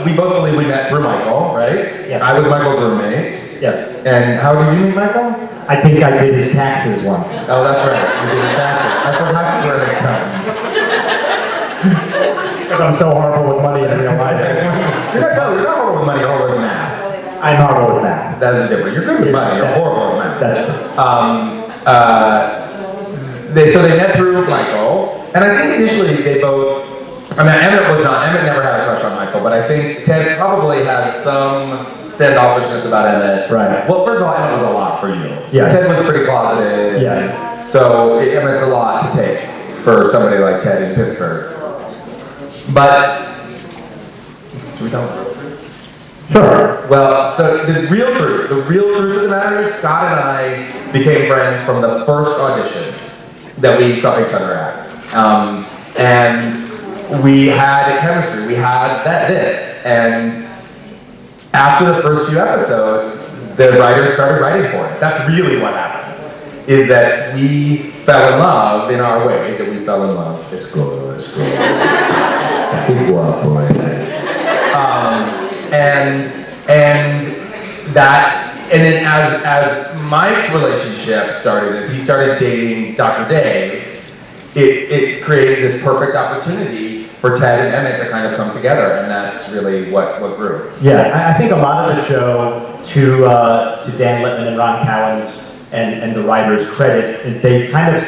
we both believe we met through Michael, right? Yes. I was Michael's roommate. Yes. And how did you meet Michael? I think I did his taxes once. Oh, that's right. You did his taxes. I forgot where they come. Because I'm so horrible with money in real life. You're not horrible with money, you're horrible with math. I'm horrible with math. That is different. You're good with money, you're horrible with math. That's true. So they met through Michael, and I think initially they both I mean, Emmett never had a crush on Michael, but I think Ted probably had some standoffishness about Emmett. Right. Well, first of all, Emmett was a lot for you. Yeah. Ted was pretty closeted. Yeah. So Emmett's a lot to take for somebody like Ted in Pittsburgh. But, should we tell them? Sure. Well, so the real truth of the matter is Scott and I became friends from the first audition that we saw each other at. And we had a chemistry, we had this, and after the first few episodes, the writers started writing for it. That's really what happened, is that we fell in love in our way, that we fell in love. It's good. Keep guapo, and then as Mike's relationship started, as he started dating Dr. Dave, it created this perfect opportunity for Ted and Emmett to kind of come together, and that's really what grew. Yeah, I think a lot of the show, to Dan Littman and Ron Cowan's and the writers' credit, they kind of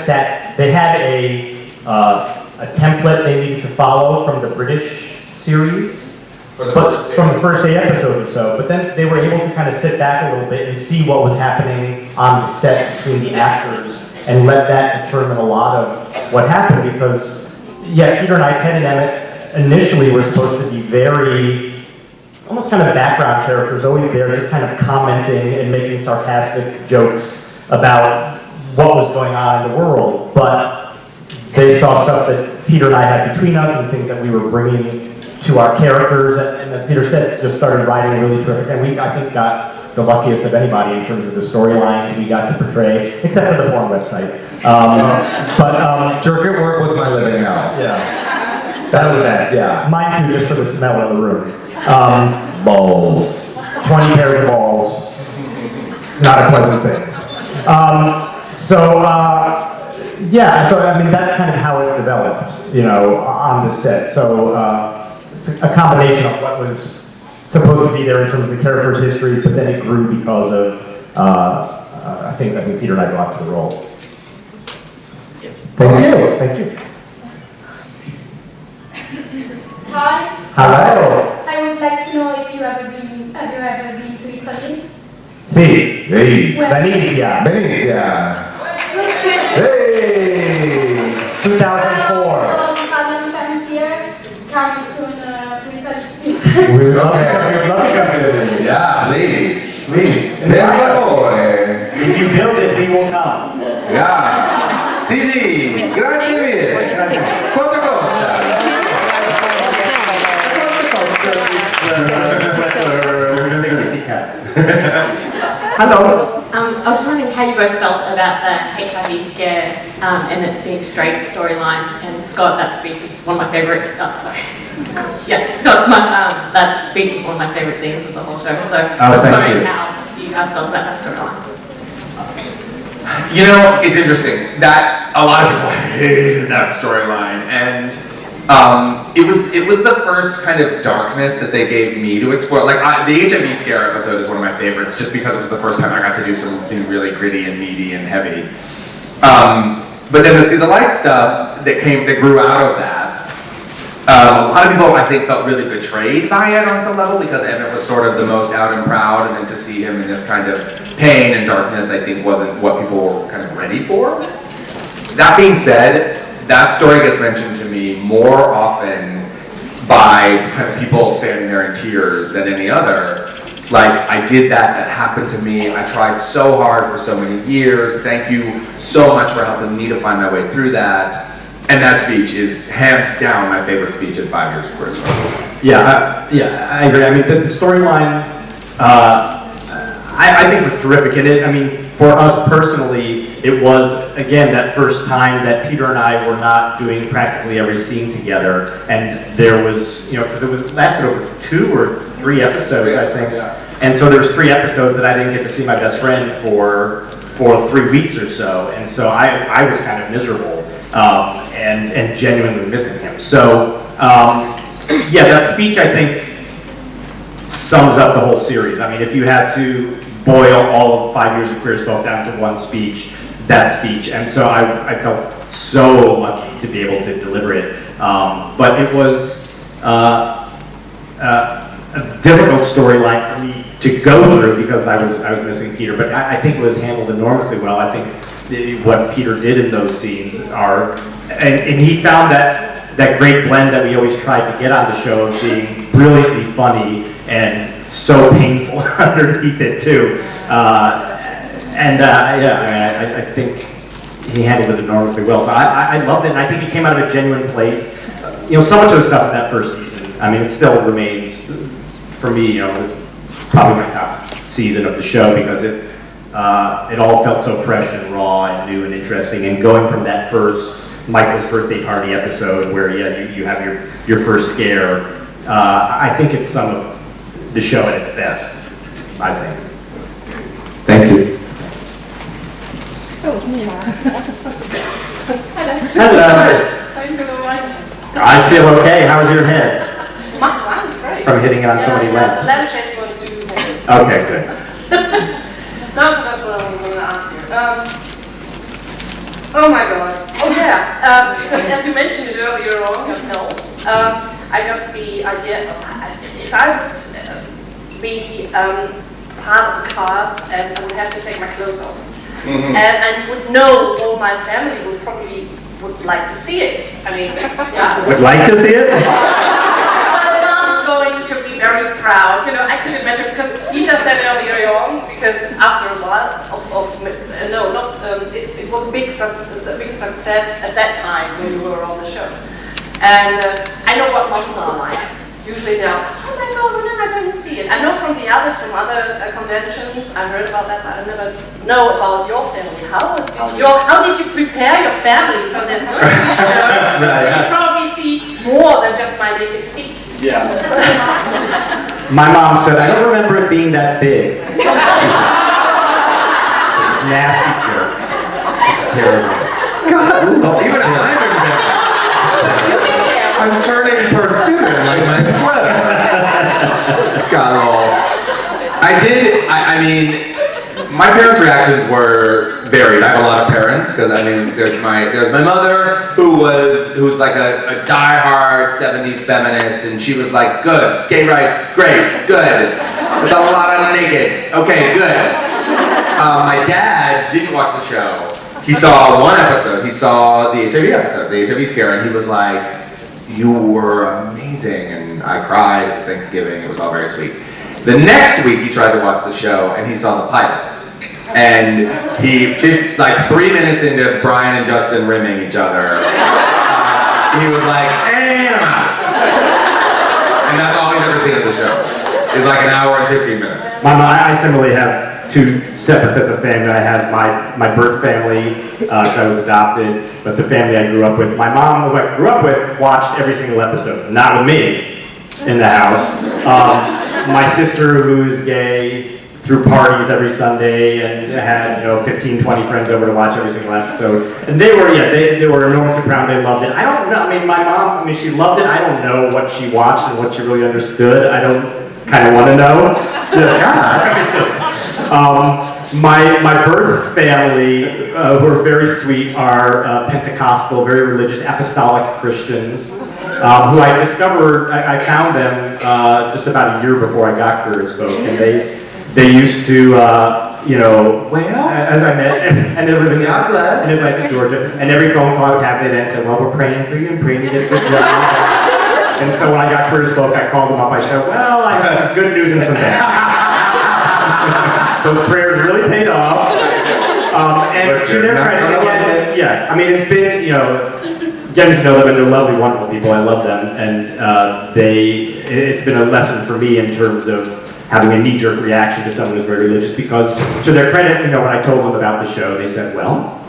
they had a template they needed to follow from the British series. From the first 8 episodes or so, but then they were able to kind of sit back a little bit and see what was happening on the set between the actors and let that determine a lot of what happened, because, yeah, Peter and I, Ted and Emmett, initially were supposed to be very, almost kind of background characters, always there, just kind of commenting and making sarcastic jokes about what was going on in the world, but they saw stuff that Peter and I had between us and things that we were bringing to our characters, and as Peter said, just started writing really terrific, and we, I think, got the luckiest of anybody in terms of the storylines we got to portray, except for the porn website. Jerk at work with my living hell. Yeah. That was that. Yeah. Mine too, just for the smell of the room. Balls. 20 pairs of balls. Not a pleasant thing. Yeah, so I mean, that's kind of how it developed, on the set. So it's a combination of what was supposed to be there in terms of the characters' histories, but then it grew because of things I think Peter and I brought to the role. Thank you. Hi. Hello. I would like to know if have you ever been to Italy? Sì. Where? Venezia. Hey! 2004. Italian fans here. Come soon to Italy, please. We would love to come to Italy. Yeah, please. If you build it, we will come. Yeah. Sì, grazie mille. Quanto costa? Hello. I was wondering how you both felt about the HIV scare and it being straight storylines. And Scott, that speech is one of my favorite. Oh, sorry. Yeah, Scott's that speech is one of my favorite scenes of the whole show. So I was wondering how you guys felt about that storyline. It's interesting that a lot of people hated that storyline, and it was the first kind of darkness that they gave me to explore. Like the HIV scare episode is one of my favorites, just because it was the first time I got to do something really gritty and meaty and heavy. But then to see the light stuff that grew out of that. A lot of people, I think, felt really betrayed by it on some level, because Emmett was sort of the most out and proud, and then to see him in this kind of pain and darkness, I think, wasn't what people were kind of ready for. That being said, that story gets mentioned to me more often by kind of people standing there in tears than any other. Like, I did that happened to me, I tried so hard for so many years, thank you so much for helping me to find my way through that. And that speech is hands down my favorite speech in 5 years of Chris. Yeah, I agree. I mean, the storyline, I think was terrific. And for us personally, it was, again, that first time that Peter and I were not doing practically every scene together. And there was, because it lasted over 2 or 3 episodes, I think. And so there was 3 episodes that I didn't get to see my best friend for 3 weeks or so. And so I was kind of miserable. And genuinely missing him. So, that speech, I think, sums up the whole series. I mean, if you had to boil all of 5 years of Queer as Folk down to one speech, that speech. And so I felt so lucky to be able to deliver it. But it was a difficult storyline for me to go through because I was missing Peter. But I think it was handled enormously well. I think what Peter did in those scenes are, and he found that great blend that we always tried to get on the show of being brilliantly funny and so painful underneath it too. I think he handled it enormously well. So I loved it, and I think it came out of a genuine place. So much of the stuff in that first season, it still remains, for me, it was probably my top season of the show because it all felt so fresh and raw and new and interesting. And going from that first Michael's birthday party episode where you have your first scare, I think it's some of the show at its best, I think. Thank you. Oh, yes. Hello. I feel okay. How's your head? Mine's great. From hitting it on so many The lamps. lampshades were too heavy. Okay, good. Now that's what I was going to ask you. Oh my God. Oh yeah. Because as you mentioned it earlier on yourself, I got the idea of if I would be part of a cast and I would have to take my clothes off, and I would know all my family would like to see it. Yeah. Would like to see it? My mom's going to be very proud. I could imagine, because Peter said earlier on, because after a while it was a big success at that time when you were on the show. And I know what moms are like. Usually they're, oh my God, when am I going to see it? I know from the others, from other conventions, I heard about that, but I never know about your family. How did you prepare your family so there's no TV show? You probably see more than just my naked feet. Yeah. My mom said, I don't remember it being that big. Nasty joke. It's terrible. Scott, even I remember. I'm turning persimmon like my sweater. Scott Lowell. I mean, my parents' reactions were varied. I have a lot of parents because there's my mother who's like a diehard 70s feminist, and she was like, good, gay rights, great, good. It's a lot of naked. Okay, good. My dad didn't watch the show. He saw one episode. He saw the HIV episode, the HIV scare, and he was like, you were amazing, and I cried. It was Thanksgiving. It was all very sweet. The next week, he tried to watch the show, and he saw the pilot. And like 3 minutes into Brian and Justin rimming each other, he was like, and I'm out. And that's all he's ever seen of the show. It's like an hour and 15 minutes. I similarly have two separate sets of family. I have my birth family, because I was adopted, but the family I grew up with. My mom, who I grew up with, watched every single episode. Not with me in the house. My sister, who is gay, threw parties every Sunday and had 15, 20 friends over to watch every single episode. And they were enormously proud. They loved it. I don't know. My mom, she loved it. I don't know what she watched and what she really understood. I don't kind of want to know. My birth family, who are very sweet, are Pentecostal, very religious, apostolic Christians, who I discovered, I found them just about a year before I got Queer as Folk, and they used to, as I met, and they live in Atlanta, Georgia, and every phone call I would have, they'd answer, well, we're praying for you and praying you get a good job. And so when I got Queer as Folk, I called them up, I said, well, I have some good news and some bad. Those prayers really paid off. And to their credit, again, it's been, getting to know them, and they're lovely, wonderful people. I love them, and it's been a lesson for me in terms of having a knee-jerk reaction to someone who's very religious, because to their credit, when I told them about the show, they said, well,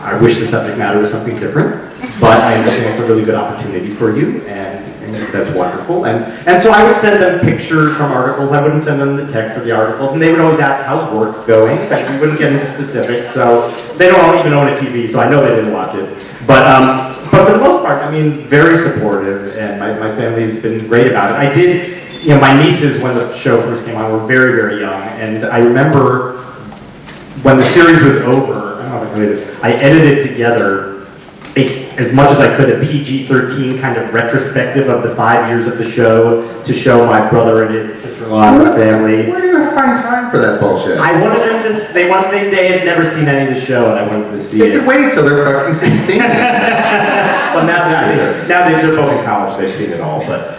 I wish the subject matter was something different, but I understand it's a really good opportunity for you, and that's wonderful. And so I would send them pictures from articles. I wouldn't send them the text of the articles, and they would always ask, how's work going? But we wouldn't get into specifics, so they don't even own a TV, so I know they didn't watch it. But for the most part, very supportive, and my family's been great about it. I did, my nieces, when the show first came on, were very, very young, and I remember when the series was over, I don't know if I can tell you this, I edited together as much as I could, a PG-13 kind of retrospective of the 5 years of the show to show my brother and sister-in-law and my family. Where do you find time for that bullshit? I wanted them to, they had never seen any of the show, and I wanted them to see They it. could wait until they're fucking 16. Well, now they're both in college, they've seen it all, but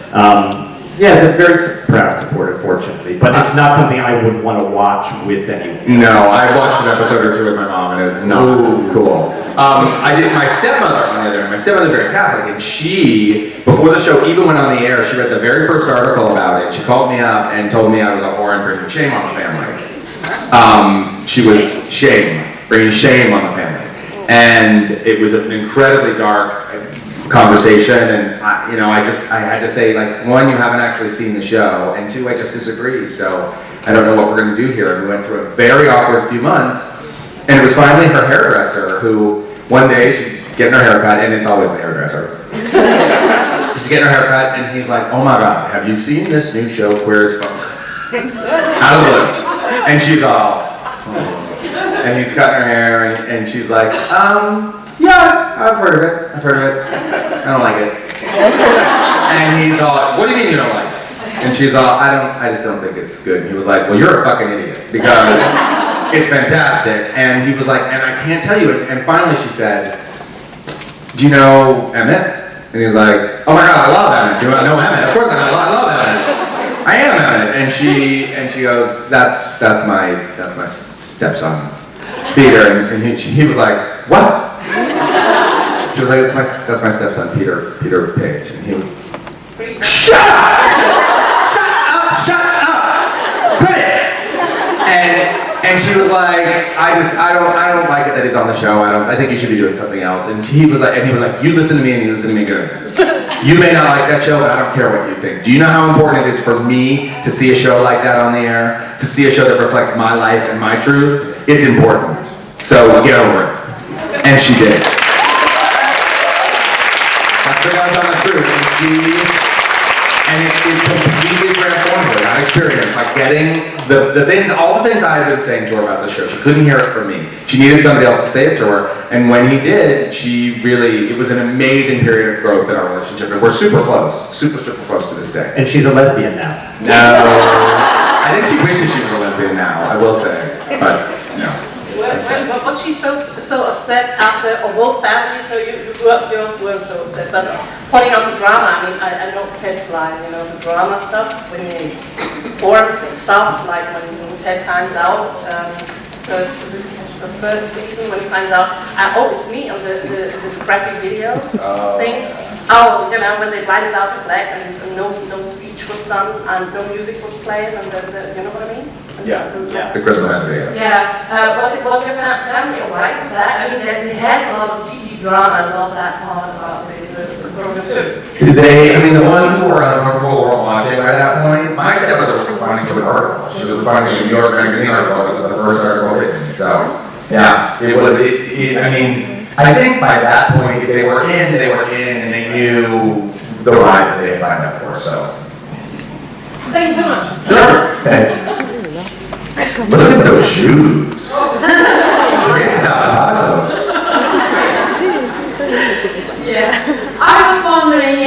yeah, they're very proud and supportive, fortunately, but it's not something I would want to watch with anyone. No, I watched an episode or two with my mom, and it was not cool. I did. My stepmother, on the other hand, my stepmother's very Catholic, and she, before the show even went on the air, she read the very first article about it. She called me up and told me I was a whore and bringing shame on the family. She was bringing shame on the family, and it was an incredibly dark conversation, and I had to say, like, one, you haven't actually seen the show, and two, I just disagree, so I don't know what we're going to do here. And we went through a very awkward few months, and it was finally her hairdresser who, one day, she's getting her haircut, and it's always the hairdresser. She's getting her haircut, and he's like, oh my God, have you seen this new show, Queer as Folk? Out of the blue. And she's all, and he's cutting her hair, and she's like, yeah, I've heard of it. I don't like it. And he's all like, what do you mean you don't like it? And she's all, I just don't think it's good. And he was like, well, you're a fucking idiot, because it's fantastic. And he was like, and I can't tell you. And finally she said, do you know Emmett? And he's like, oh my God, I love Emmett. Do you know Emmett? Of course I know, I love Emmett. I am Emmett. And she goes, that's my stepson, Peter. And he was like, what? She was like, that's my stepson, Peter Page. And he was, shut up! Quit it! And she was like, I don't like it that he's on the show. I think you should be doing something else. And he was like, you listen to me and you listen to me good. You may not like that show, but I don't care what you think. Do you know how important it is for me to see a show like that on the air? To see a show that reflects my life and my truth? It's important. So get over it. And she did. That's the guys on the truth. And it completely transformed her, that experience. Like getting all the things I had been saying to her about the show. She couldn't hear it from me. She needed somebody else to say it to her. And when he did, it was an amazing period of growth in our relationship. And we're super close to this day. And she's a lesbian now. No. I think she wishes she was a lesbian now, I will say. But, no. Was she so upset after, or both families, you girls weren't so upset, but pointing out the drama, I mean, I know Ted's line, the drama stuff, when you report stuff, like when Ted finds out, so was it the third season, when he finds out, oh, it's me on this graphic video thing. Oh, when they blinded out the black and no speech was done and no music was played, and you know what I mean? Yeah, the Crystal Meth video. Yeah, was your family alright with that? I mean, it has a lot of deep drama. I love that part about the program too. The ones who were uncomfortable weren't watching by that point. My stepmother was responding to an article. She was responding to the New York Magazine article that was the first article written. So, yeah, I think by that point, if they were in, and they knew the ride that they had signed up for, so. Thank you so much. Sure. Thank you. Look at those shoes. Yeah. I was wondering,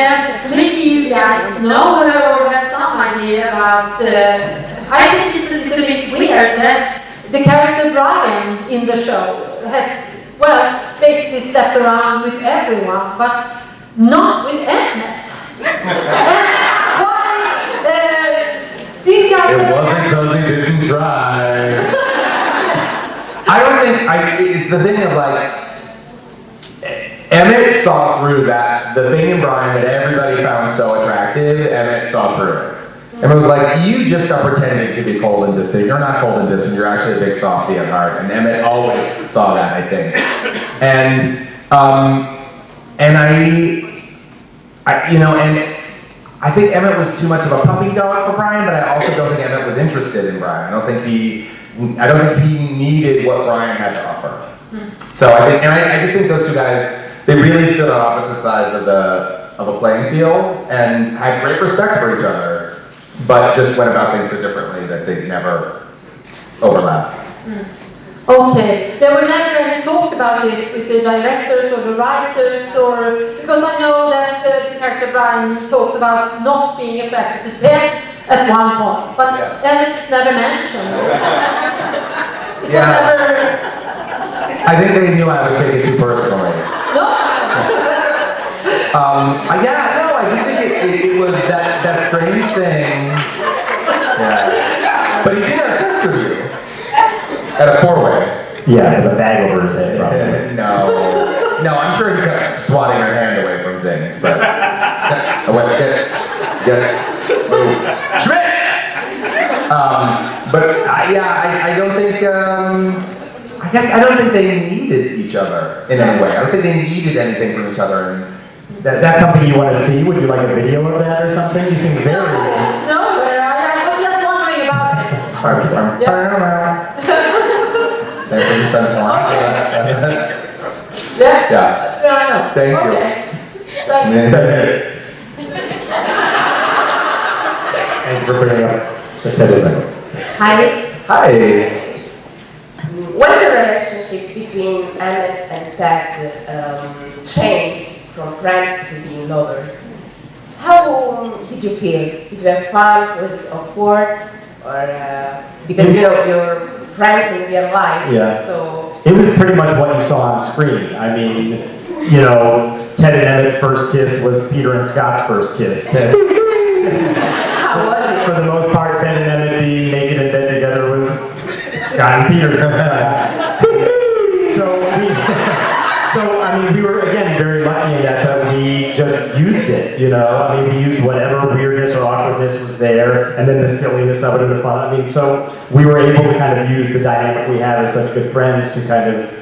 maybe you guys know her or have some idea about, I think it's a little bit weird that the character Brian in the show has, basically stepped around with everyone, but not with Emmett. Do you guys It wasn't because he didn't try. I don't think, it's the thing of Emmett saw through that, the thing in Brian that everybody found so attractive, Emmett saw through it. Emmett was like, you just are pretending to be cold and distant. You're not cold and distant, you're actually a big softie at heart. And Emmett always saw that, I think. And I think Emmett was too much of a puppy dog for Brian, but I also don't think Emmett was interested in Brian. I don't think he needed what Brian had to offer. So I just think those two guys, they really stood on opposite sides of a playing field and had great respect for each other, but just went about things so differently that they never overlapped. Okay, there were never any talk about this with the directors or the writers, or because I know that the character Brian talks about not being attracted to Ted at one point, but Emmett's never mentioned. It was never. I think they knew I would take it too personally. No. I just think it was that strange thing. Yeah. But he did have sex with you. At a four-way. Yeah, with a bag over his head, probably. No, I'm sure he kept swatting her hand away from things, but... Get it. Move. Schmidt! I don't think, I guess I don't think they needed each other in any way. I don't think they needed anything from each other. And Is that something you want to see? Would you like a video of that or something? You seem very... No, but I was just wondering about it. Same for the second one. Yeah. No. Thank you. Okay. Thank you. Thank you for bringing up the Ted. Hi. When the relationship between Emmett and Ted changed from friends to being lovers, how did you feel? Did you have fun? Was it awkward? Or because you're friends in real life, so it was pretty much what you saw on screen. I mean, Ted and Emmett's first kiss was Peter and Scott's first kiss. How was it? For the most part, Ted and Emmett being naked in bed together was Scott and Peter. We were, again, very lucky in that we just used it, we used whatever weirdness or awkwardness was there, and then the silliness of it and the fun. So we were able to kind of use the dynamic we have as such good friends to kind of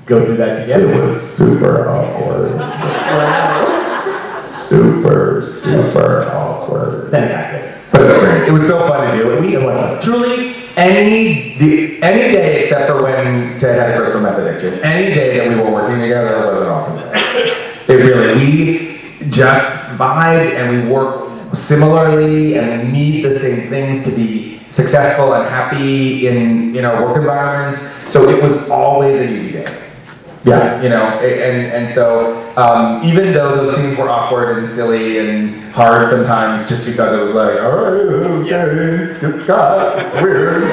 go through that together. It was super awkward. Super awkward. But it was great. It was so fun to do. And we truly, any day except for when Ted had crystal meth addiction, any day that we were working together was an awesome day. We just vibe and we work similarly and we need the same things to be successful and happy in our work environments. So it was always an easy day. Yeah, and so even though those scenes were awkward and silly and hard sometimes, just because it was like, all right, okay, it's Scott, it's weird.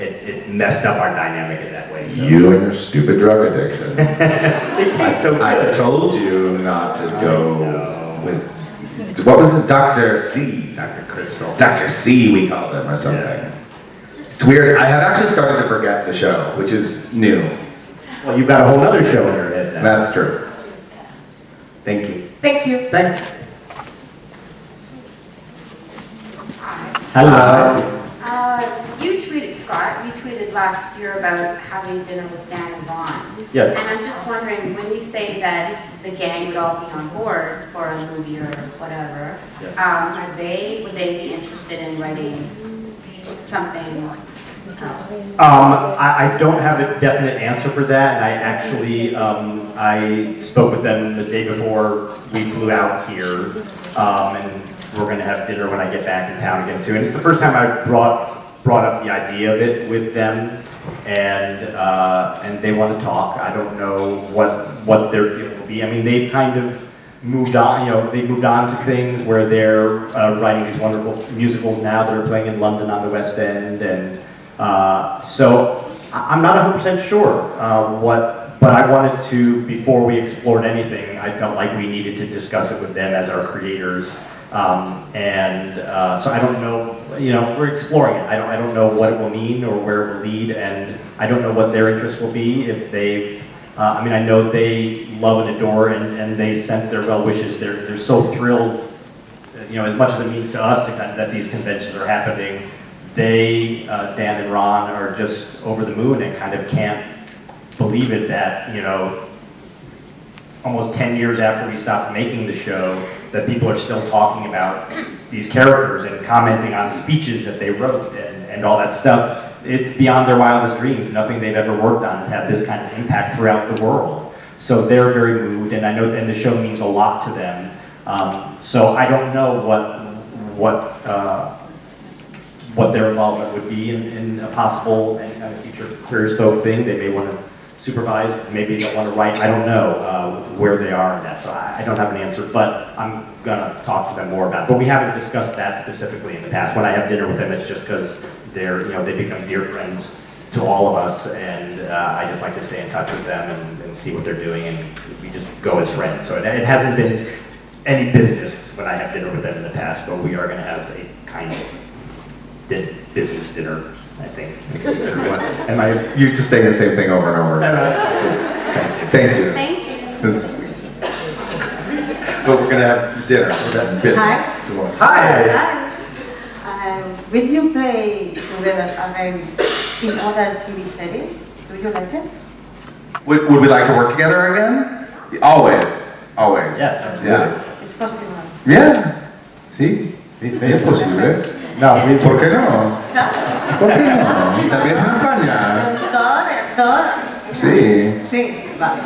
It messed up our dynamic in that way. So. You and your stupid drug addiction. It tastes so good. I told you not to go with, what was it, Dr. C? Dr. Crystal. Dr. C, we called him, or something. Yeah. It's weird. I have actually started to forget the show, which is new. Well, you've got a whole other show in your head now. That's true. Thank you. Thank you. Thanks. Hello. You tweeted, Scott, you tweeted last year about having dinner with Dan and Ron. Yes. And I'm just wondering, when you say that the gang would all be on board for a movie or whatever, yes. Would they be interested in writing something else? I don't have a definite answer for that, and I actually, I spoke with them the day before we flew out here, and we're going to have dinner when I get back in town again too. And it's the first time I brought up the idea of it with them, and they want to talk. I don't know what their feeling will be. I mean, they've kind of moved on, they moved on to things where they're writing these wonderful musicals now that are playing in London on the West End, and so I'm not 100% sure but I wanted to, before we explored anything, I felt like we needed to discuss it with them as our creators. So I don't know, we're exploring it. I don't know what it will mean or where it will lead, and I don't know what their interest will be if they've, I know they love and adore and they sent their well wishes. They're so thrilled, as much as it means to us that these conventions are happening. They, Dan and Ron, are just over the moon and kind of can't believe it that, almost 10 years after we stopped making the show, that people are still talking about these characters and commenting on the speeches that they wrote and all that stuff. It's beyond their wildest dreams. Nothing they've ever worked on has had this kind of impact throughout the world. So they're very moved, and I know, and the show means a lot to them. So I don't know what their involvement would be in a possible any kind of future Queer as Folk thing. They may want to supervise, maybe they don't want to write. I don't know where they are in that, so I don't have an answer, but I'm gonna talk to them more about it. But we haven't discussed that specifically in the past. When I have dinner with them, it's just because they become dear friends to all of us, and I just like to stay in touch with them and see what they're doing, and we just go as friends. So it hasn't been any business when I have dinner with them in the past, but we are going to have a kind of business dinner, I think. You just say the same thing over and over. Thank you. Thank you. But we're going to have dinner. We're going to have business. Hi. Will you play together again in other TV series? Do you like it? Would we like to work together again? Always. Always. Yes, Yeah. It's possible. Yeah. Sí. Sí, sí. Es posible. No, ¿por qué no? ¿Por qué no? También en España. Todo. Sí. Sí, vale.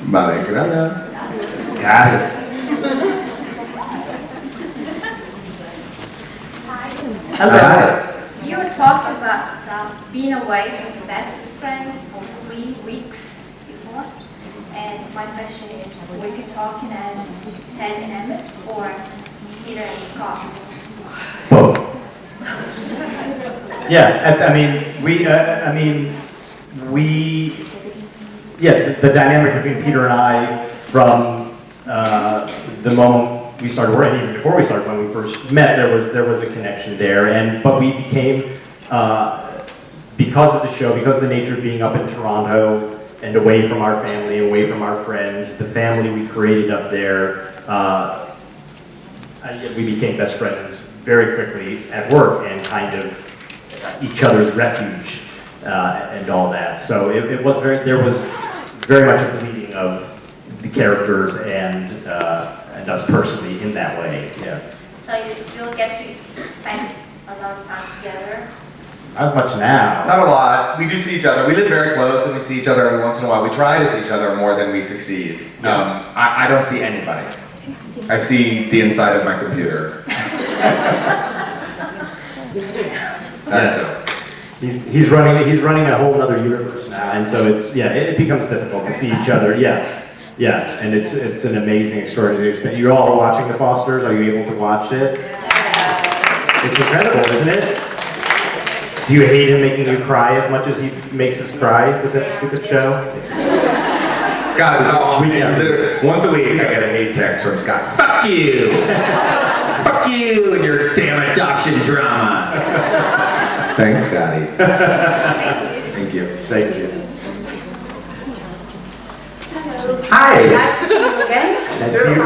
Vale, gracias. Gracias. Hi. You were talking about being away from your best friend for 3 weeks before, and my question is, were you talking as Ted and Emmett or Peter and Scott? Both. Yeah, the dynamic between Peter and I from the moment we started working, even before we started, when we first met, there was a connection there, but we became, because of the show, because of the nature of being up in Toronto and away from our family, away from our friends, the family we created up there, we became best friends very quickly at work and kind of each other's refuge and all that. So there was very much a bleeding of the characters and us personally in that way. Yeah. So you still get to spend a lot of time together? Not as much now. Not a lot. We do see each other. We live very close and we see each other every once in a while. We try to see each other more than we succeed. I don't see anybody. I see the inside of my computer. That's so. He's running a whole other universe now, and so it becomes difficult to see each other. Yes. Yeah, and it's an amazing, extraordinary experience. You all are watching The Fosters. Are you able to watch it? It's incredible, isn't it? Do you hate him making you cry as much as he makes us cry with that stupid show? Scott, once a week I get a hate text from Scott. Fuck you! Fuck you and your damn adoption drama! Thanks, Scotty. Thank you. Thank you. Hi. Nice to see you again. Nice to see you too. I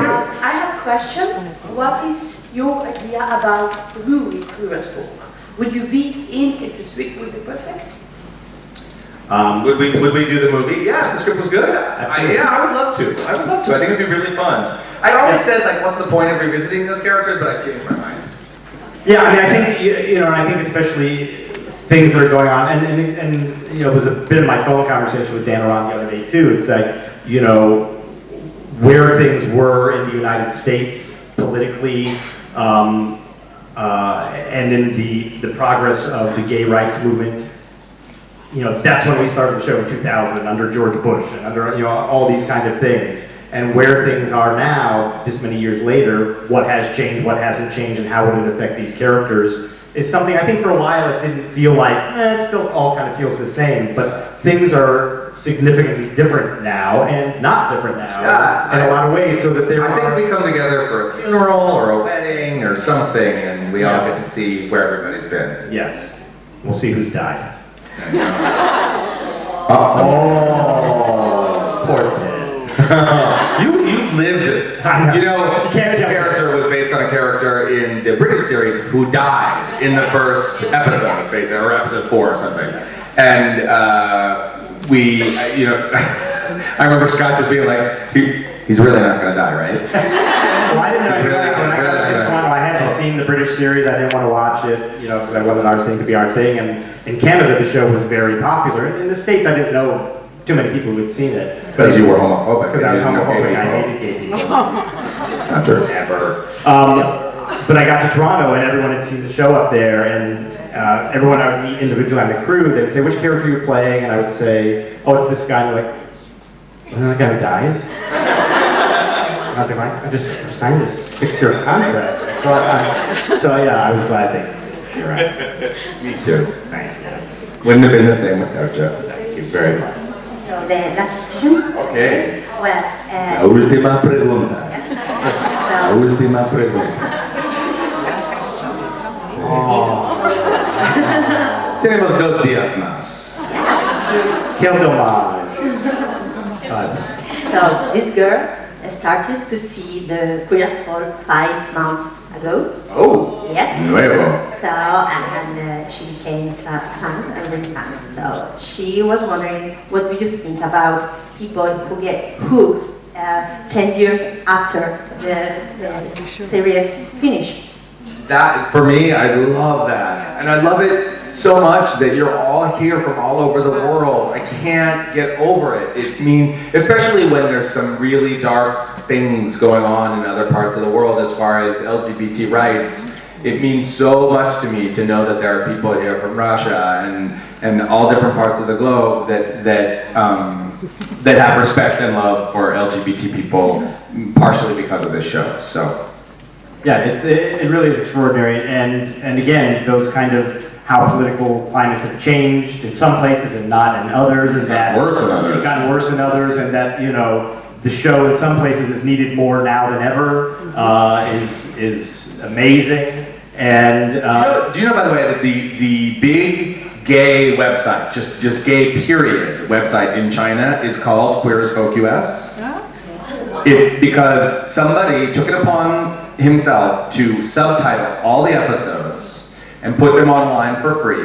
have a question. What is your idea about the movie Queer as Folk? Would you be in if the script would be perfect? Would we do the movie? Yeah, if the script was good. I would love to. I would love to. I think it'd be really fun. I always said, like, what's the point of revisiting those characters? But I changed my mind. Yeah, I mean, I think I think especially things that are going on, and it was a bit of my phone conversation with Dan Aron the other day too. It's like, where things were in the United States politically, and in the progress of the gay rights movement. That's when we started the show in 2000, under George Bush, and under all these kind of things. And where things are now, this many years later, what has changed, what hasn't changed, and how would it affect these characters, is something I think for a while it didn't feel like, it still all kind of feels the same, but things are significantly different now, and not different now in a lot of ways, so that I think we come together for a funeral, or a wedding, or something, and we all get to see where everybody's been. Yes. We'll see who's died. Poor Ted. You've lived it. Ted's character was based on a character in the British series who died in the first episode, basically, or episode 4 or something. And I remember Scott just being like, he's really not going to die, right? Well, I didn't know. When I got to Toronto, I hadn't seen the British series. I didn't want to watch it, because I wanted our thing to be our thing. And in Canada, the show was very popular. In the States, I didn't know too many people who had seen it. Because you were homophobic. Because I was homophobic. I hated gay people. It's not true. Never. but I got to Toronto and everyone had seen the show up there, and everyone I would meet individually on the crew, they would say, which character are you playing? And I would say, oh, it's this guy. And they're like, isn't that the guy who dies? And I was like, I just signed this 6-year contract. So yeah, I was glad that you're right. Me too. Thank you. Wouldn't have been the same without you. Thank you very much. So the last question. Okay. Well, La última pregunta. yes. La última pregunta. Tenemos 2 días más. Kill the mom. So this girl started to see the Curious Folk 5 months ago. Oh. Yes. Nuevo. So, and she became a fan, a real fan. So she was wondering, what do you think about people who get hooked 10 years after the series finish? That, for me, I love that. And I love it so much that you're all here from all over the world. I can't get over it. It means, especially when there's some really dark things going on in other parts of the world as far as LGBT rights, it means so much to me to know that there are people here from Russia and all different parts of the globe that have respect and love for LGBT people, partially because of this show. So. Yeah, it really is extraordinary, and again, those kind of how political climates have changed in some places and not in others, and that worse in others. It's gotten worse in others, and that the show in some places is needed more now than ever. Is amazing, and do you know by the way that the big gay website, just gay period website in China is called Queer as Folk US? Because somebody took it upon himself to subtitle all the episodes and put them online for free.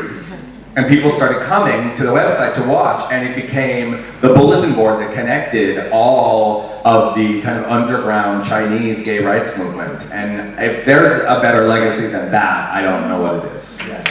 And people started coming to the website to watch, and it became the bulletin board that connected all of the kind of underground Chinese gay rights movement. And if there's a better legacy than that, I don't know what it is. Yeah.